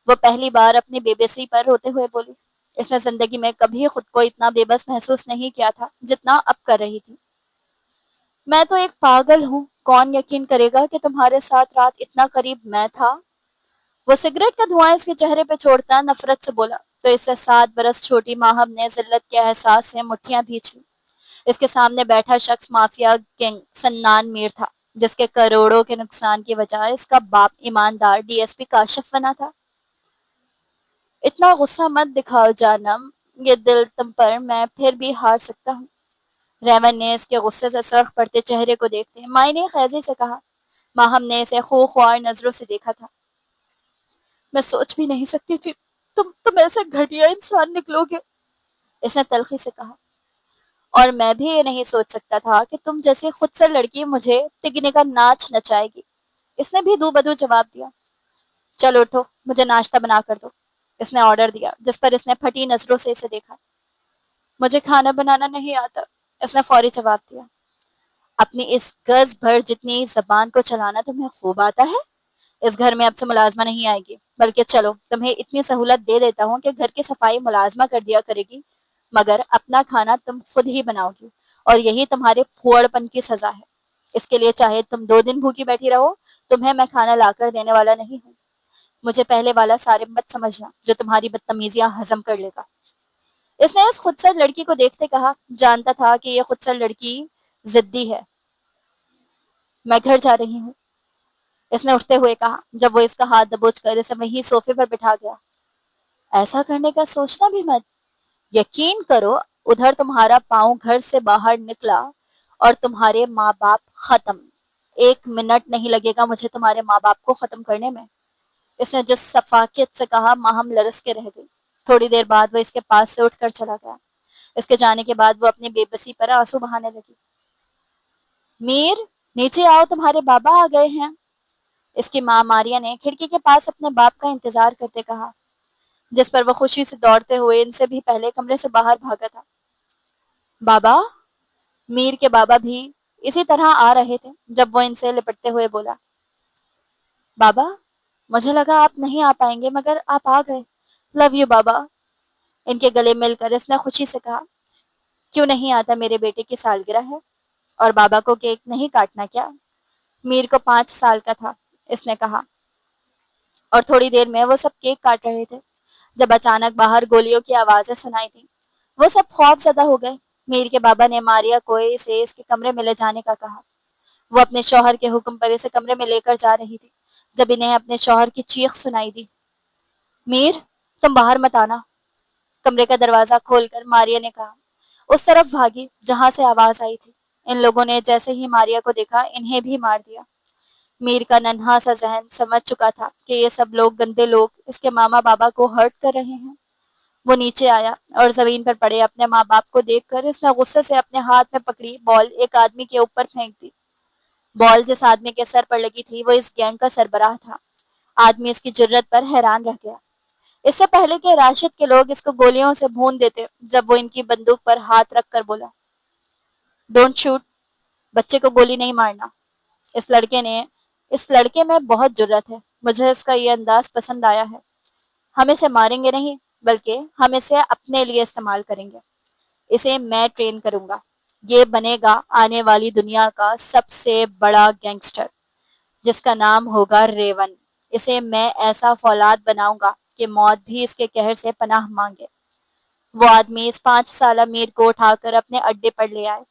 وہ پہلی بار اپنی بے بسی پر روتے ہوئے بولی۔ اس نے زندگی میں کبھی خود کو اتنا بے بس محسوس نہیں کیا تھا جتنا اب کر رہی تھی۔ میں تو ایک پاگل ہوں، کون یقین کرے گا کہ تمہارے ساتھ رات اتنا قریب میں تھا؟ وہ سگریٹ کا دھواں اس کے چہرے پہ چھوڑتا نفرت سے بولا تو اس سے 7 برس چھوٹی ماہم نے ذلت کے احساس سے مٹھیاں بھینچ لی۔ اس کے سامنے بیٹھا شخص مافیا کنگ سنان میر تھا جس کے کروڑوں کے نقصان کی وجہ اس کا باپ ایماندار ڈی ایس پی کاشف بنا تھا۔ اتنا غصہ مت دکھاؤ جانم، یہ دل تم پر میں پھر بھی ہار سکتا ہوں۔ ریون نے اس کے غصے سے سرخ پڑتے چہرے کو دیکھتے معنی خیزی سے کہا۔ ماہم نے اسے خو خوار نظروں سے دیکھا تھا۔ میں سوچ بھی نہیں سکتی تھی تم ایسا گھٹیا انسان نکلو گے، اس نے تلخی سے کہا۔ اور میں بھی یہ نہیں سوچ سکتا تھا کہ تم جیسی خود سے لڑکی مجھے تگنے کا ناچ نچائے گی، اس نے بھی دو بدو جواب دیا۔ چلو اٹھو، مجھے ناشتہ بنا کر دو، اس نے آرڈر دیا، جس پر اس نے پھٹی نظروں سے اسے دیکھا۔ مجھے کھانا بنانا نہیں آتا، اس نے فوری جواب دیا۔ اپنی اس گز بھر جتنی زبان کو چلانا تمہیں خوب آتا ہے؟ اس گھر میں اب سے ملازمہ نہیں آئے گی، بلکہ چلو تمہیں اتنی سہولت دے دیتا ہوں کہ گھر کی صفائی ملازمہ کر دیا کرے گی، مگر اپنا کھانا تم خود ہی بناؤ گی، اور یہی تمہارے پھوڑ پن کی سزا ہے۔ اس کے لیے چاہے تم 2 دن بھوکی بیٹھی رہو، تمہیں میں کھانا لا کر دینے والا نہیں ہوں۔ مجھے پہلے والا سارے مت سمجھنا جو تمہاری بدتمیزیاں ہضم کر لے گا۔ اس نے اس خودسر لڑکی کو دیکھتے کہا، جانتا تھا کہ یہ خودسر لڑکی ضدی ہے۔ میں گھر جا رہی ہوں، اس نے اٹھتے ہوئے کہا، جب وہ اس کا ہاتھ دبوچ کر اسے وہیں صوفے پر بٹھا گیا۔ ایسا کرنے کا سوچنا بھی مت، یقین کرو ادھر تمہارا پاؤں گھر سے باہر نکلا اور تمہارے ماں باپ ختم۔ 1 منٹ نہیں لگے گا مجھے تمہارے ماں باپ کو ختم کرنے میں، اس نے جس صفاقیت سے کہا ماہم لرز کے رہ گئی۔ تھوڑی دیر بعد وہ اس کے پاس سے اٹھ کر چلا گیا۔ اس کے جانے کے بعد وہ اپنی بے بسی پر آنسو بہانے لگی۔ میر، نیچے آؤ، تمہارے بابا آ گئے ہیں، اس کی ماں ماریا نے کھڑکی کے پاس اپنے باپ کا انتظار کرتے کہا، جس پر وہ خوشی سے دوڑتے ہوئے ان سے بھی پہلے کمرے سے باہر بھاگا تھا۔ بابا؟ میر کے بابا بھی اسی طرح آ رہے تھے جب وہ ان سے لپٹتے ہوئے بولا، بابا، مجھے لگا آپ نہیں آ پائیں گے مگر آپ آ گئے، لو یو بابا، ان کے گلے مل کر اس نے خوشی سے کہا۔ کیوں نہیں آتا؟ میرے بیٹے کی سالگرہ ہے اور بابا کو کیک نہیں کاٹنا کیا؟ میر کو 5 سال کا تھا، اس نے کہا، اور تھوڑی دیر میں وہ سب کیک کاٹ رہے تھے جب اچانک باہر گولیوں کی آوازیں سنائی تھی۔ وہ سب خوف زدہ ہو گئے۔ میر کے بابا نے ماریا کو اسے اس کے کمرے میں لے جانے کا کہا۔ وہ اپنے شوہر کے حکم پر اسے کمرے میں لے کر جا رہی تھی جب انہیں اپنے شوہر کی چیخ سنائی دی، میر، تم باہر مت آنا۔ کمرے کا دروازہ کھول کر ماریا نے کہا۔ اس طرف بھاگی جہاں سے آواز آئی تھی۔ ان لوگوں نے جیسے ہی ماریا کو دیکھا انہیں بھی مار دیا۔ میر کا ننھا سا ذہن سمجھ چکا تھا کہ یہ سب لوگ گندے لوگ اس کے ماما بابا کو ہرٹ کر رہے ہیں۔ وہ نیچے آیا اور زمین پر پڑے اپنے ماں باپ کو دیکھ کر اس نے غصے سے اپنے ہاتھ میں پکڑی بال ایک آدمی کے اوپر پھینک دی۔ بال جس آدمی کے سر پر لگی تھی وہ اس گینگ کا سربراہ تھا۔ آدمی اس کی جرت پر حیران رہ گیا۔ اس سے پہلے کہ راشد کے لوگ اس کو گولیوں سے بھون دیتے جب وہ ان کی بندوق پر ہاتھ رکھ کر بولا، ڈونٹ شوٹ، بچے کو گولی نہیں مارنا۔ اس لڑکے میں بہت جرت ہے، مجھے اس کا یہ انداز پسند آیا ہے۔ ہم اسے ماریں گے نہیں بلکہ ہم اسے اپنے لیے استعمال کریں گے۔ اسے میں ٹرین کروں گا، یہ بنے گا آنے والی دنیا کا سب سے بڑا گینگسٹر جس کا نام ہوگا ریون۔ اسے میں ایسا فولاد بناؤں گا کہ موت بھی اس کے قہر سے پناہ مانگے۔ وہ آدمی اس 5 سالہ میر کو اٹھا کر اپنے اڈے پر لے آئے۔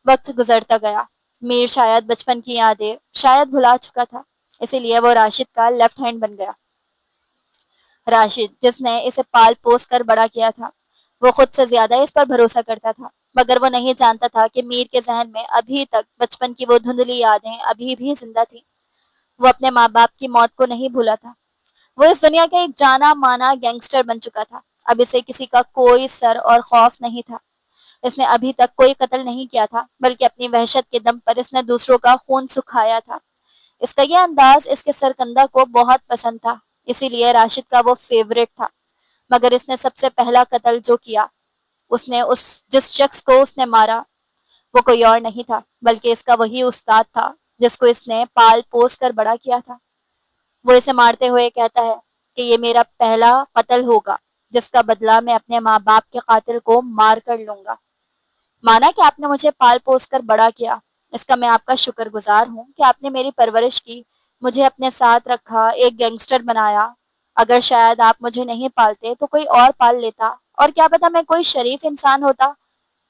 وقت گزرتا گیا۔ میر شاید بچپن کی یادیں شاید بھلا چکا تھا، اسی لیے وہ راشد کا لیفٹ ہینڈ بن گیا۔ راشد جس نے اسے پال پوس کر بڑا کیا تھا، وہ خود سے زیادہ اس پر بھروسہ کرتا تھا، مگر وہ نہیں جانتا تھا کہ میر کے ذہن میں ابھی تک بچپن کی وہ دھندلی یادیں ابھی بھی زندہ تھیں۔ وہ اپنے ماں باپ کی موت کو نہیں بھولا تھا۔ وہ اس دنیا کا ایک جانا مانا گینگسٹر بن چکا تھا۔ اب اسے کسی کا کوئی سر اور خوف نہیں تھا۔ اس نے ابھی تک کوئی قتل نہیں کیا تھا بلکہ اپنی وحشت کے دم پر اس نے دوسروں کا خون سکھایا تھا۔ اس کا یہ انداز اس کے سرکندہ کو بہت پسند تھا، اسی لیے راشد کا وہ فیورٹ تھا۔ مگر اس نے سب سے پہلا قتل جو کیا، جس شخص کو اس نے مارا وہ کوئی اور نہیں تھا بلکہ اس کا وہی استاد تھا جس کو اس نے پال پوس کر بڑا کیا تھا۔ وہ اسے مارتے ہوئے کہتا ہے کہ یہ میرا پہلا قتل ہوگا جس کا بدلہ میں اپنے ماں باپ کے قاتل کو مار کر لوں گا۔ مانا کہ آپ نے مجھے پال پوس کر بڑا کیا، اس کا میں آپ کا شکر گزار ہوں کہ آپ نے میری پرورش کی، مجھے اپنے ساتھ رکھا، ایک گینگسٹر بنایا۔ اگر شاید آپ مجھے نہیں پالتے تو کوئی اور پال لیتا، اور کیا پتا میں کوئی شریف انسان ہوتا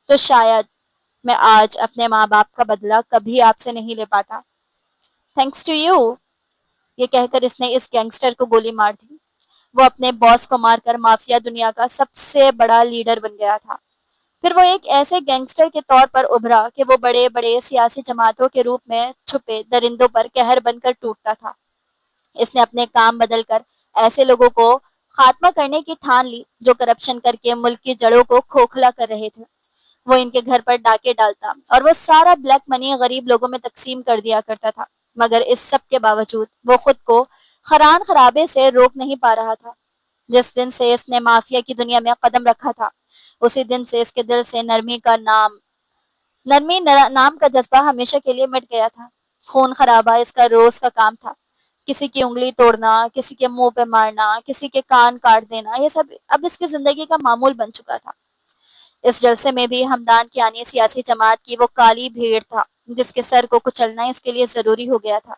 تو شاید میں آج اپنے ماں باپ کا بدلہ کبھی آپ سے نہیں لے پاتا۔ تھینکس ٹو یو، یہ کہہ کر اس نے اس گینگسٹر کو گولی مار دی۔ وہ اپنے باس کو مار کر مافیا دنیا کا سب سے بڑا لیڈر بن گیا تھا۔ پھر وہ ایک ایسے گینگسٹر کے طور پر ابھرا کہ وہ بڑے بڑے سیاسی جماعتوں کے روپ میں چھپے درندوں پر قہر بن کر ٹوٹتا تھا۔ اس نے اپنے کام بدل کر ایسے لوگوں کو خاتمہ کرنے کی ٹھان لی جو کرپشن کر کے ملک کی جڑوں کو کھوکھلا کر رہے تھے۔ وہ ان کے گھر پر ڈاکے ڈالتا اور وہ سارا بلیک منی غریب لوگوں میں تقسیم کر دیا کرتا تھا، مگر اس سب کے باوجود وہ خود کو خران خرابے سے روک نہیں پا رہا تھا۔ جس دن سے اس نے مافیا کی دنیا میں قدم رکھا تھا، اسی دن سے اس کے دل سے نام کا جذبہ ہمیشہ کے لیے مٹ گیا تھا۔ خون خرابہ اس کا روز کا کام تھا۔ کسی کی انگلی توڑنا، کسی کے منہ پہ مارنا، کسی کے کان کاٹ دینا، یہ سب اب اس کی زندگی کا معمول بن چکا تھا۔ اس جلسے میں بھی ہمدان کی آنی سیاسی جماعت کی وہ کالی بھیڑ تھا جس کے سر کو کچلنا اس کے لیے ضروری ہو گیا تھا۔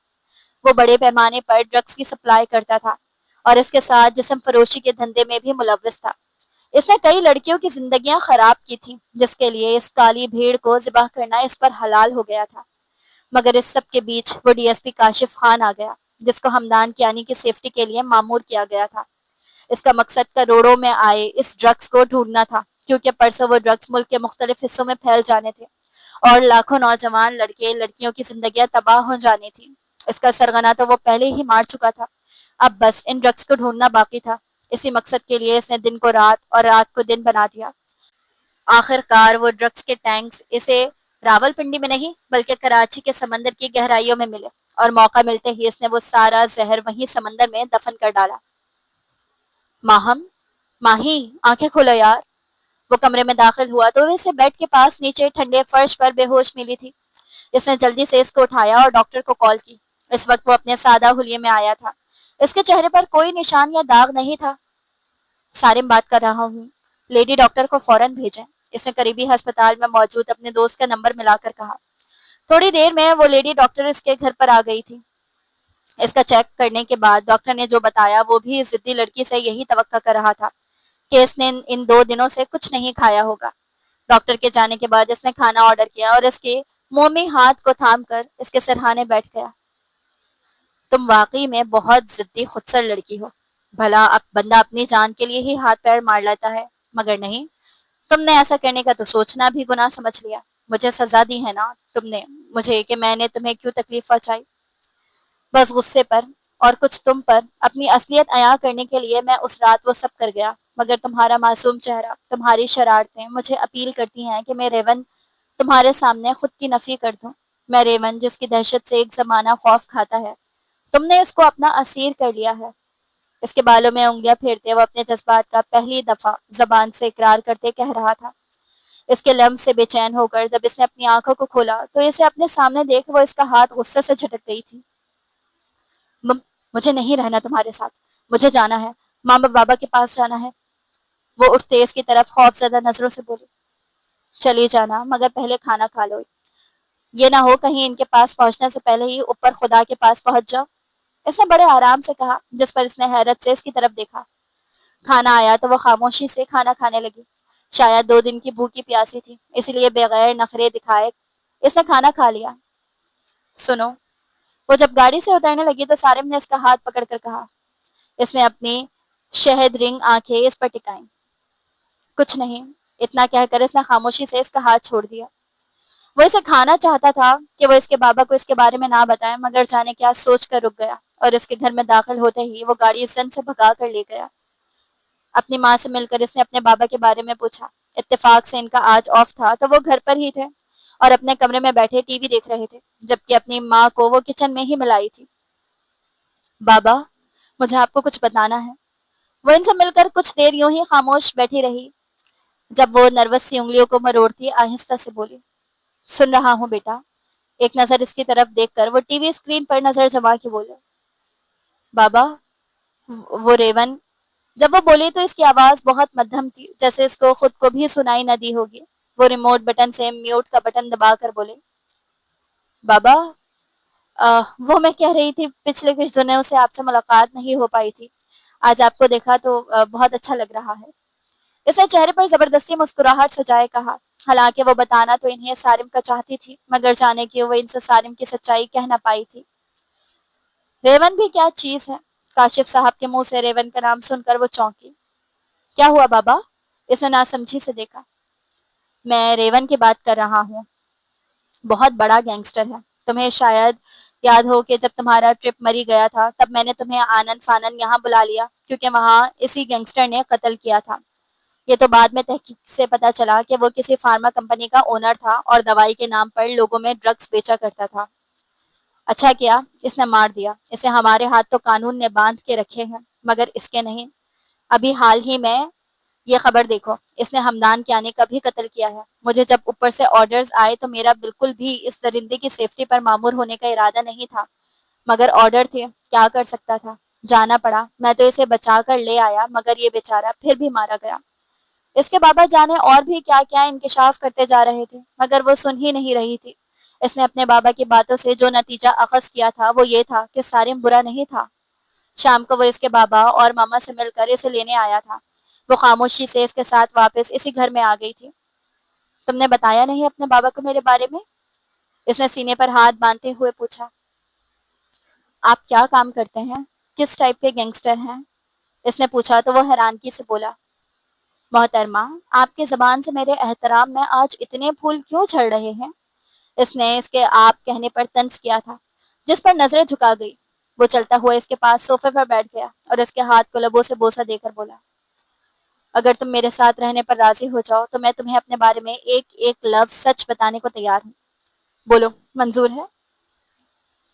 وہ بڑے پیمانے پر ڈرگز کی سپلائی کرتا تھا اور اس کے ساتھ جسم فروشی کے دھندے میں بھی ملوث تھا۔ اس نے کئی لڑکیوں کی زندگیاں خراب کی تھیں جس کے لیے اس کالی بھیڑ کو ذبح کرنا اس پر حلال ہو گیا تھا۔ مگر اس سب کے بیچ وہ D S P Kashif Khan آ گیا جس کو ہمدان کیانی کی سیفٹی کے لیے مامور کیا گیا تھا۔ اس کا مقصد کروڑوں میں آئے اس ڈرگز کو ڈھونڈنا تھا، کیونکہ پرسوں وہ ڈرگز ملک کے مختلف حصوں میں پھیل جانے تھے اور لاکھوں نوجوان لڑکے لڑکیوں کی زندگیاں تباہ ہو جانی تھی۔ اس کا سرغنہ تو وہ پہلے ہی مار چکا تھا، اب بس ان ڈرگز کو ڈھونڈنا باقی تھا۔ اسی مقصد کے لیے اس نے دن کو رات اور رات کو دن بنا دیا۔ آخر کار وہ ڈرگز کے ٹینکس اسے راول پنڈی میں نہیں بلکہ کراچی کے سمندر کی گہرائیوں میں ملے اور موقع ملتے ہی اس نے وہ سارا زہر وہیں سمندر میں دفن کر ڈالا۔ ماہی آنکھیں کھولو یار۔ وہ کمرے میں داخل ہوا تو اسے بیڈ کے پاس نیچے ٹھنڈے فرش پر بے ہوش ملی تھی۔ اس نے جلدی سے اس کو اٹھایا اور ڈاکٹر کو کال کی۔ اس وقت وہ اپنے سادہ حلیے میں آیا تھا۔ اس کے چہرے پر کوئی نشان یا داغ نہیں تھا۔ سارم بات کر رہا ہوں، لیڈی ڈاکٹر کو فوراً بھیجیں۔ اس نے قریبی ہسپتال میں موجود اپنے دوست کا نمبر ملا کر کہا۔ تھوڑی دیر میں وہ لیڈی ڈاکٹر اس کے گھر پر آ گئی تھی۔ اس کا چیک کرنے کے بعد ڈاکٹر نے جو بتایا وہ بھی ضدی لڑکی سے یہی توقع کر رہا تھا کہ اس نے ان 2 دنوں سے کچھ نہیں کھایا ہوگا۔ ڈاکٹر کے جانے کے بعد اس نے کھانا آرڈر کیا اور اس کے مومی ہاتھ کو تھام کر اس کے سرہانے بیٹھ گیا۔ تم واقعی میں بہت ضدی خودسر لڑکی ہو۔ بھلا اب بندہ اپنی جان کے لیے ہی ہاتھ پیر مار لیتا ہے، مگر نہیں، تم نے ایسا کرنے کا تو سوچنا بھی گناہ سمجھ لیا۔ مجھے سزا دی ہے نا تم نے مجھے کہ میں نے تمہیں کیوں تکلیف پہنچائی؟ بس غصے پر اور کچھ تم پر اپنی اصلیت عیاں کرنے کے لیے میں اس رات وہ سب کر گیا، مگر تمہارا معصوم چہرہ، تمہاری شرارتیں مجھے اپیل کرتی ہیں کہ میں ریون تمہارے سامنے خود کی نفی کر دوں۔ میں ریون جس کی دہشت سے ایک زمانہ خوف کھاتا ہے، تم نے اس کو اپنا اسیر کر لیا ہے۔ اس کے بالوں میں انگلیاں پھیرتے وہ اپنے جذبات کا پہلی دفعہ زبان سے اقرار کرتے کہہ رہا تھا۔ اس کے لمس سے بے چین ہو کر جب اس نے اپنی آنکھوں کو کھولا تو اسے اپنے سامنے دیکھ وہ اس کا ہاتھ غصے سے جھٹک گئی تھی۔ مجھے نہیں رہنا تمہارے ساتھ، مجھے جانا ہے، ماں بابا کے پاس جانا ہے۔ وہ اٹھتے اس کی طرف خوف زدہ نظروں سے بولی۔ چلی جانا، مگر پہلے کھانا کھا لو، یہ نہ ہو کہیں ان کے پاس پہنچنے سے پہلے ہی اوپر خدا کے پاس پہنچ جاؤ۔ اس نے بڑے آرام سے کہا، جس پر اس نے حیرت سے اس کی طرف دیکھا۔ کھانا آیا تو وہ خاموشی سے کھانا کھانے لگی۔ شاید 2 دن کی بھوکی پیاسی تھی، اس لیے بغیر نخرے دکھائے اس نے کھانا کھا لیا۔ سنو، وہ جب گاڑی سے اترنے لگی تو سارم نے اس کا ہاتھ پکڑ کر کہا۔ اس نے اپنی شہد رنگ آنکھیں اس پر ٹکائیں۔ کچھ نہیں، اتنا کہہ کر اس نے خاموشی سے اس کا ہاتھ چھوڑ دیا۔ وہ اسے کھانا چاہتا تھا کہ وہ اس کے بابا کو اس کے بارے میں نہ بتائے، مگر جانے کیا سوچ کر رک گیا اور اس کے گھر میں داخل ہوتے ہی وہ گاڑی زن سے بھگا کر لے گیا۔ اپنی ماں سے مل کر اس نے اپنے بابا کے بارے میں پوچھا۔ اتفاق سے ان کا آج آف تھا تو وہ گھر پر ہی تھے اور اپنے کمرے میں بیٹھے ٹی وی دیکھ رہے تھے، جبکہ اپنی ماں کو وہ کچن میں ہی ملائی تھی۔ بابا، مجھے آپ کو کچھ بتانا ہے۔ وہ ان سے مل کر کچھ دیر یوں ہی خاموش بیٹھی رہی، جب وہ نروس سی انگلیوں کو مروڑتی آہستہ سے بولی۔ سن رہا ہوں بیٹا۔ ایک نظر اس کی طرف دیکھ کر وہ ٹی وی اسکرین پر نظر جما کے بولے۔ بابا، وہ ریون۔ جب وہ بولی تو اس کی آواز بہت مدھم تھی، جیسے اس کو خود کو بھی سنائی نہ دی ہوگی۔ وہ ریموٹ بٹن سے میوٹ کا بٹن دبا کر بولے۔ بابا، وہ میں کہہ رہی تھی پچھلے کچھ دنوں سے آپ سے ملاقات نہیں ہو پائی تھی، آج آپ کو دیکھا تو بہت اچھا لگ رہا ہے۔ اس نے چہرے پر زبردستی مسکراہٹ سجائے کہا، حالانکہ وہ بتانا تو انہیں سارم کا چاہتی تھی، مگر جانے کہ وہ ان سے سارم کی سچائی کہہ نہ پائی تھی۔ ریون بھی کیا چیز ہے؟ کاشف صاحب کے منہ سے ریون کا نام سن کر وہ چونکی۔ کیا ہوا بابا؟ اس نے ناسمجھی سے دیکھا۔ میں ریون کی بات کر رہا ہوں، بہت بڑا گینگسٹر ہے، تمہیں شاید یاد ہو کہ جب تمہارا ٹرپ مری گیا تھا تب میں نے تمہیں آنن فانن یہاں بلا لیا کیونکہ وہاں اسی گینگسٹر نے قتل کیا تھا۔ یہ تو بعد میں تحقیق سے پتا چلا کہ وہ کسی فارما کمپنی کا اونر تھا اور دوائی کے نام پر لوگوں میں ڈرگز بیچا کرتا تھا۔ اچھا کیا اس نے مار دیا، اسے ہمارے ہاتھ تو قانون نے باندھ کے رکھے ہیں مگر اس کے نہیں۔ ابھی حال ہی میں یہ خبر دیکھو، اس نے ہمدان کیانی کا بھی قتل کیا ہے۔ مجھے جب اوپر سے آرڈرز آئے تو میرا بالکل بھی اس درندے کی سیفٹی پر معمور ہونے کا ارادہ نہیں تھا، مگر آرڈر تھے، کیا کر سکتا تھا، جانا پڑا۔ میں تو اسے بچا کر لے آیا مگر یہ بیچارہ پھر بھی مارا گیا۔ اس کے بابا جانے اور بھی کیا کیا انکشاف کرتے جا رہے تھے مگر وہ سن ہی نہیں رہی تھی۔ اس نے اپنے بابا کی باتوں سے جو نتیجہ اخذ کیا تھا وہ یہ تھا کہ سارم برا نہیں تھا۔ شام کو وہ اس کے بابا اور ماما سے مل کر اسے لینے آیا تھا۔ وہ خاموشی سے اس کے ساتھ واپس اسی گھر میں آ گئی تھی۔ تم نے بتایا نہیں اپنے بابا کو میرے بارے میں؟ اس نے سینے پر ہاتھ باندھتے ہوئے پوچھا۔ آپ کیا کام کرتے ہیں؟ کس ٹائپ کے گینگسٹر ہیں؟ اس نے پوچھا تو وہ حیرانگی سے بولا، محترمہ آپ کی زبان سے میرے احترام میں آج اتنے پھول کیوں جھڑ رہے ہیں؟ اس نے اس کے آپ کہنے پر طنز کیا تھا، جس پر نظریں جھکا گئی۔ وہ چلتا ہوا اس کے پاس صوفے پر بیٹھ گیا اور اس کے ہاتھ کو لبوں سے بوسہ دے کر بولا، اگر تم میرے ساتھ رہنے پر راضی ہو جاؤ تو میں تمہیں اپنے بارے میں ایک ایک لفظ سچ بتانے کو تیار ہوں۔ بولو منظور ہے؟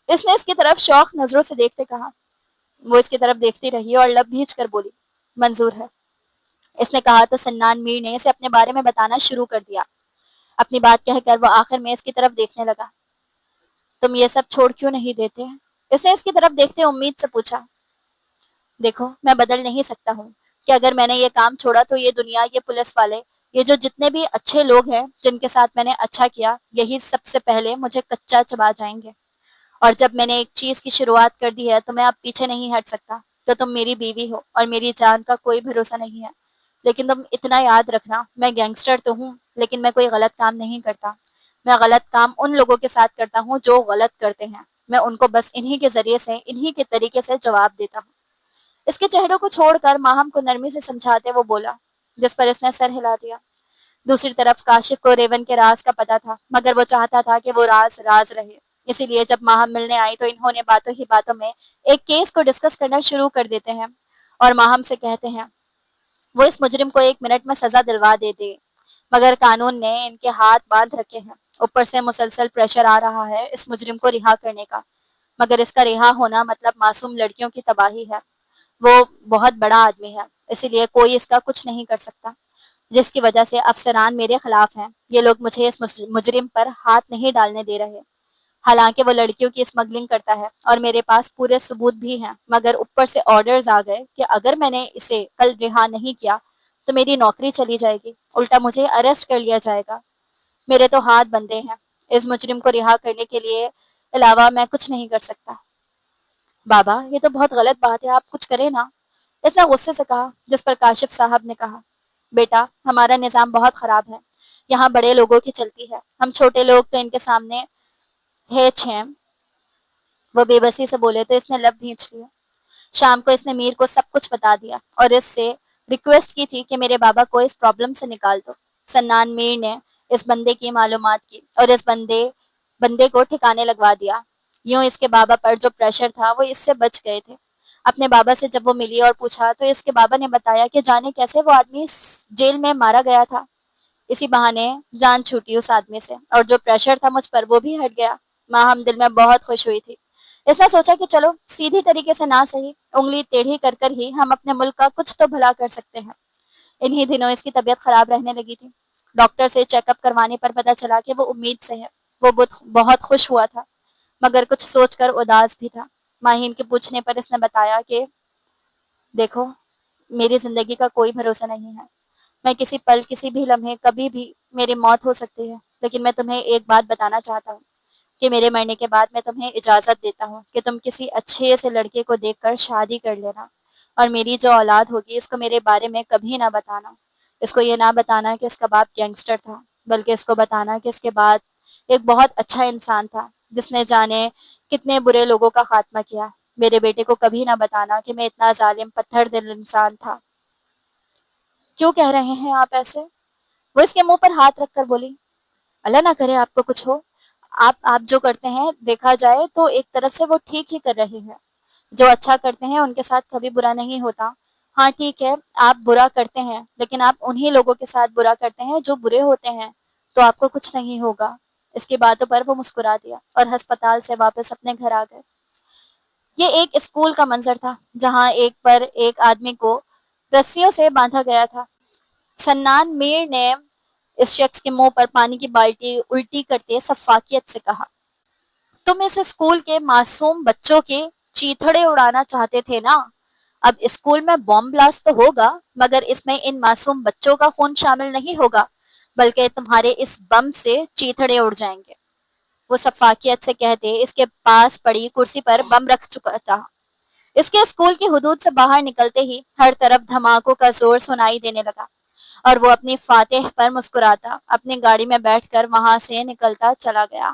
اس نے اس کی طرف شوق نظروں سے دیکھتے کہا۔ وہ اس کی طرف دیکھتی رہی اور لب بھیج کر بولی، منظور ہے۔ اس نے کہا تو سنان میر نے اسے اپنے بارے میں بتانا شروع کر دیا۔ اپنی بات کہہ کر وہ آخر میں اس کی طرف دیکھنے لگا۔ تم یہ سب چھوڑ کیوں نہیں دیتے؟ اس نے اس کی طرف دیکھتے امید سے پوچھا۔ دیکھو میں بدل نہیں سکتا ہوں کہ اگر میں نے یہ کام چھوڑا تو یہ دنیا، یہ پولیس والے، یہ جو جتنے بھی اچھے لوگ ہیں جن کے ساتھ میں نے اچھا کیا، یہی سب سے پہلے مجھے کچا چبا جائیں گے۔ اور جب میں نے ایک چیز کی شروعات کر دی ہے تو میں اب پیچھے نہیں ہٹ سکتا۔ تو تم میری بیوی ہو اور میری جان کا کوئی بھروسہ نہیں ہے، لیکن تم اتنا یاد رکھنا، میں گینگسٹر تو ہوں لیکن میں کوئی غلط کام نہیں کرتا۔ میں غلط کام ان لوگوں کے ساتھ کرتا ہوں جو غلط کرتے ہیں، میں ان کو بس انہی کے ذریعے سے، انہی کے طریقے سے جواب دیتا ہوں۔ اس کے چہروں کو چھوڑ کر ماہم کو نرمی سے سمجھاتے وہ بولا، جس پر اس نے سر ہلا دیا۔ دوسری طرف کاشف کو ریون کے راز کا پتا تھا مگر وہ چاہتا تھا کہ وہ راز راز رہے۔ اسی لیے جب ماہم ملنے آئی تو انہوں نے باتوں ہی باتوں میں ایک کیس کو ڈسکس کرنا شروع کر دیتے ہیں اور ماہم سے کہتے ہیں وہ اس مجرم کو 1 منٹ میں سزا دلوا دے دے، مگر قانون نے ان کے ہاتھ باندھ رکھے ہیں۔ اوپر سے مسلسل پریشر آ رہا ہے اس مجرم کو رہا کرنے کا، مگر اس کا رہا ہونا مطلب معصوم لڑکیوں کی تباہی ہے۔ وہ بہت بڑا آدمی ہے، اسی لیے کوئی اس کا کچھ نہیں کر سکتا، جس کی وجہ سے افسران میرے خلاف ہیں۔ یہ لوگ مجھے اس مجرم پر ہاتھ نہیں ڈالنے دے رہے، حالانکہ وہ لڑکیوں کی اسمگلنگ کرتا ہے اور میرے پاس پورے ثبوت بھی ہیں، مگر اوپر سے آرڈرز آ گئے کہ اگر میں نے اسے کل رہا نہیں کیا تو میری نوکری چلی جائے گی، الٹا مجھے اریسٹ کر لیا جائے گا۔ میرے تو ہاتھ بندھے ہیں، اس مجرم کو رہا کرنے کے لیے علاوہ میں کچھ نہیں کر سکتا۔ بابا یہ تو بہت غلط بات ہے، آپ کچھ کریں نا، اس نے غصے سے کہا، جس پر کاشف صاحب نے کہا، بیٹا ہمارا نظام بہت خراب ہے، یہاں بڑے لوگوں کی چلتی ہے، ہم چھوٹے لوگ تو ان کے سامنے ہیچ ہیں۔ وہ بے بسی سے بولے تو اس نے لب بھینچ لیا۔ شام کو اس نے میر کو سب کچھ بتا دیا اور اس سے ریکویسٹ کی تھی کہ میرے بابا کو اس پرابلم سے نکال دو۔ سنان میر نے اس بندے کی معلومات کی اور اس بندے کو ٹھکانے لگوا دیا۔ یوں اس کے بابا پر جو پریشر تھا وہ اس سے بچ گئے تھے۔ اپنے بابا سے جب وہ ملی اور پوچھا تو اس کے بابا نے بتایا کہ جانے کیسے وہ آدمی جیل میں مارا گیا تھا، اسی بہانے جان چھوٹی اس آدمی سے، اور جو پریشر تھا مجھ پر وہ بھی ہٹ گیا۔ ماہم دل میں بہت خوش ہوئی تھی۔ اس نے سوچا کہ چلو سیدھی طریقے سے نہ صحیح، انگلی ٹیڑھی کر کر ہی ہم اپنے ملک کا کچھ تو بھلا کر سکتے ہیں۔ انہی دنوں اس کی طبیعت خراب رہنے لگی تھی۔ ڈاکٹر سے چیک اپ کروانے پر پتا چلا کہ وہ امید سے ہے۔ وہ بہت خوش ہوا تھا مگر کچھ سوچ کر اداس بھی تھا۔ ماہین کے پوچھنے پر اس نے بتایا کہ دیکھو میری زندگی کا کوئی بھروسہ نہیں ہے، میں کسی پل، کسی بھی لمحے، کبھی بھی میری موت ہو سکتی ہے، لیکن میں تمہیں ایک بات بتانا چاہتا ہوں کہ میرے مرنے کے بعد میں تمہیں اجازت دیتا ہوں کہ تم کسی اچھے سے لڑکے کو دیکھ کر شادی کر لینا، اور میری جو اولاد ہوگی اس کو میرے بارے میں کبھی نہ بتانا۔ اس کو یہ نہ بتانا کہ اس کا باپ گینگسٹر تھا، بلکہ اس کو بتانا کہ اس کے بعد ایک بہت اچھا انسان تھا جس نے جانے کتنے برے لوگوں کا خاتمہ کیا۔ میرے بیٹے کو کبھی نہ بتانا کہ میں اتنا ظالم پتھر دل انسان تھا۔ کیوں کہہ رہے ہیں آپ ایسے؟ وہ اس کے منہ پر ہاتھ رکھ کر بولی، اللہ نہ کرے آپ کو کچھ ہو، آپ جو کرتے ہیں دیکھا جائے تو ایک طرف سے وہ ٹھیک ہی کر رہے ہیں. جو اچھا کرتے ہیں ان کے ساتھ کبھی برا نہیں ہوتا. ہاں ٹھیک ہے آپ برا کرتے ہیں لیکن آپ انہی لوگوں کے ساتھ برا کرتے ہیں جو برے ہوتے ہیں تو آپ کو کچھ نہیں ہوگا. اس کی باتوں پر وہ مسکرا دیا اور ہسپتال سے واپس اپنے گھر آ گئے. یہ ایک اسکول کا منظر تھا جہاں ایک پر ایک آدمی کو رسیوں سے باندھا گیا تھا. سنان میر نے اس شخص کے منہ پر پانی کی بالٹی الٹی کرتے شفافیت سے کہا، تم اس اسکول کے معصوم بچوں کے چیتھڑے اڑانا چاہتے تھے نا؟ اب اسکول میں بم بلاسٹ تو ہوگا مگر اس میں ان معصوم بچوں کا خون شامل نہیں ہوگا بلکہ تمہارے اس بم سے چیتھڑے اڑ جائیں گے. وہ شفافیت سے کہتے اس کے پاس پڑی کرسی پر بم رکھ چکا تھا. اس کے اسکول کی حدود سے باہر نکلتے ہی ہر طرف دھماکوں کا زور سنائی دینے لگا اور وہ اپنی فاتح پر مسکراتا اپنی گاڑی میں بیٹھ کر وہاں سے نکلتا چلا گیا.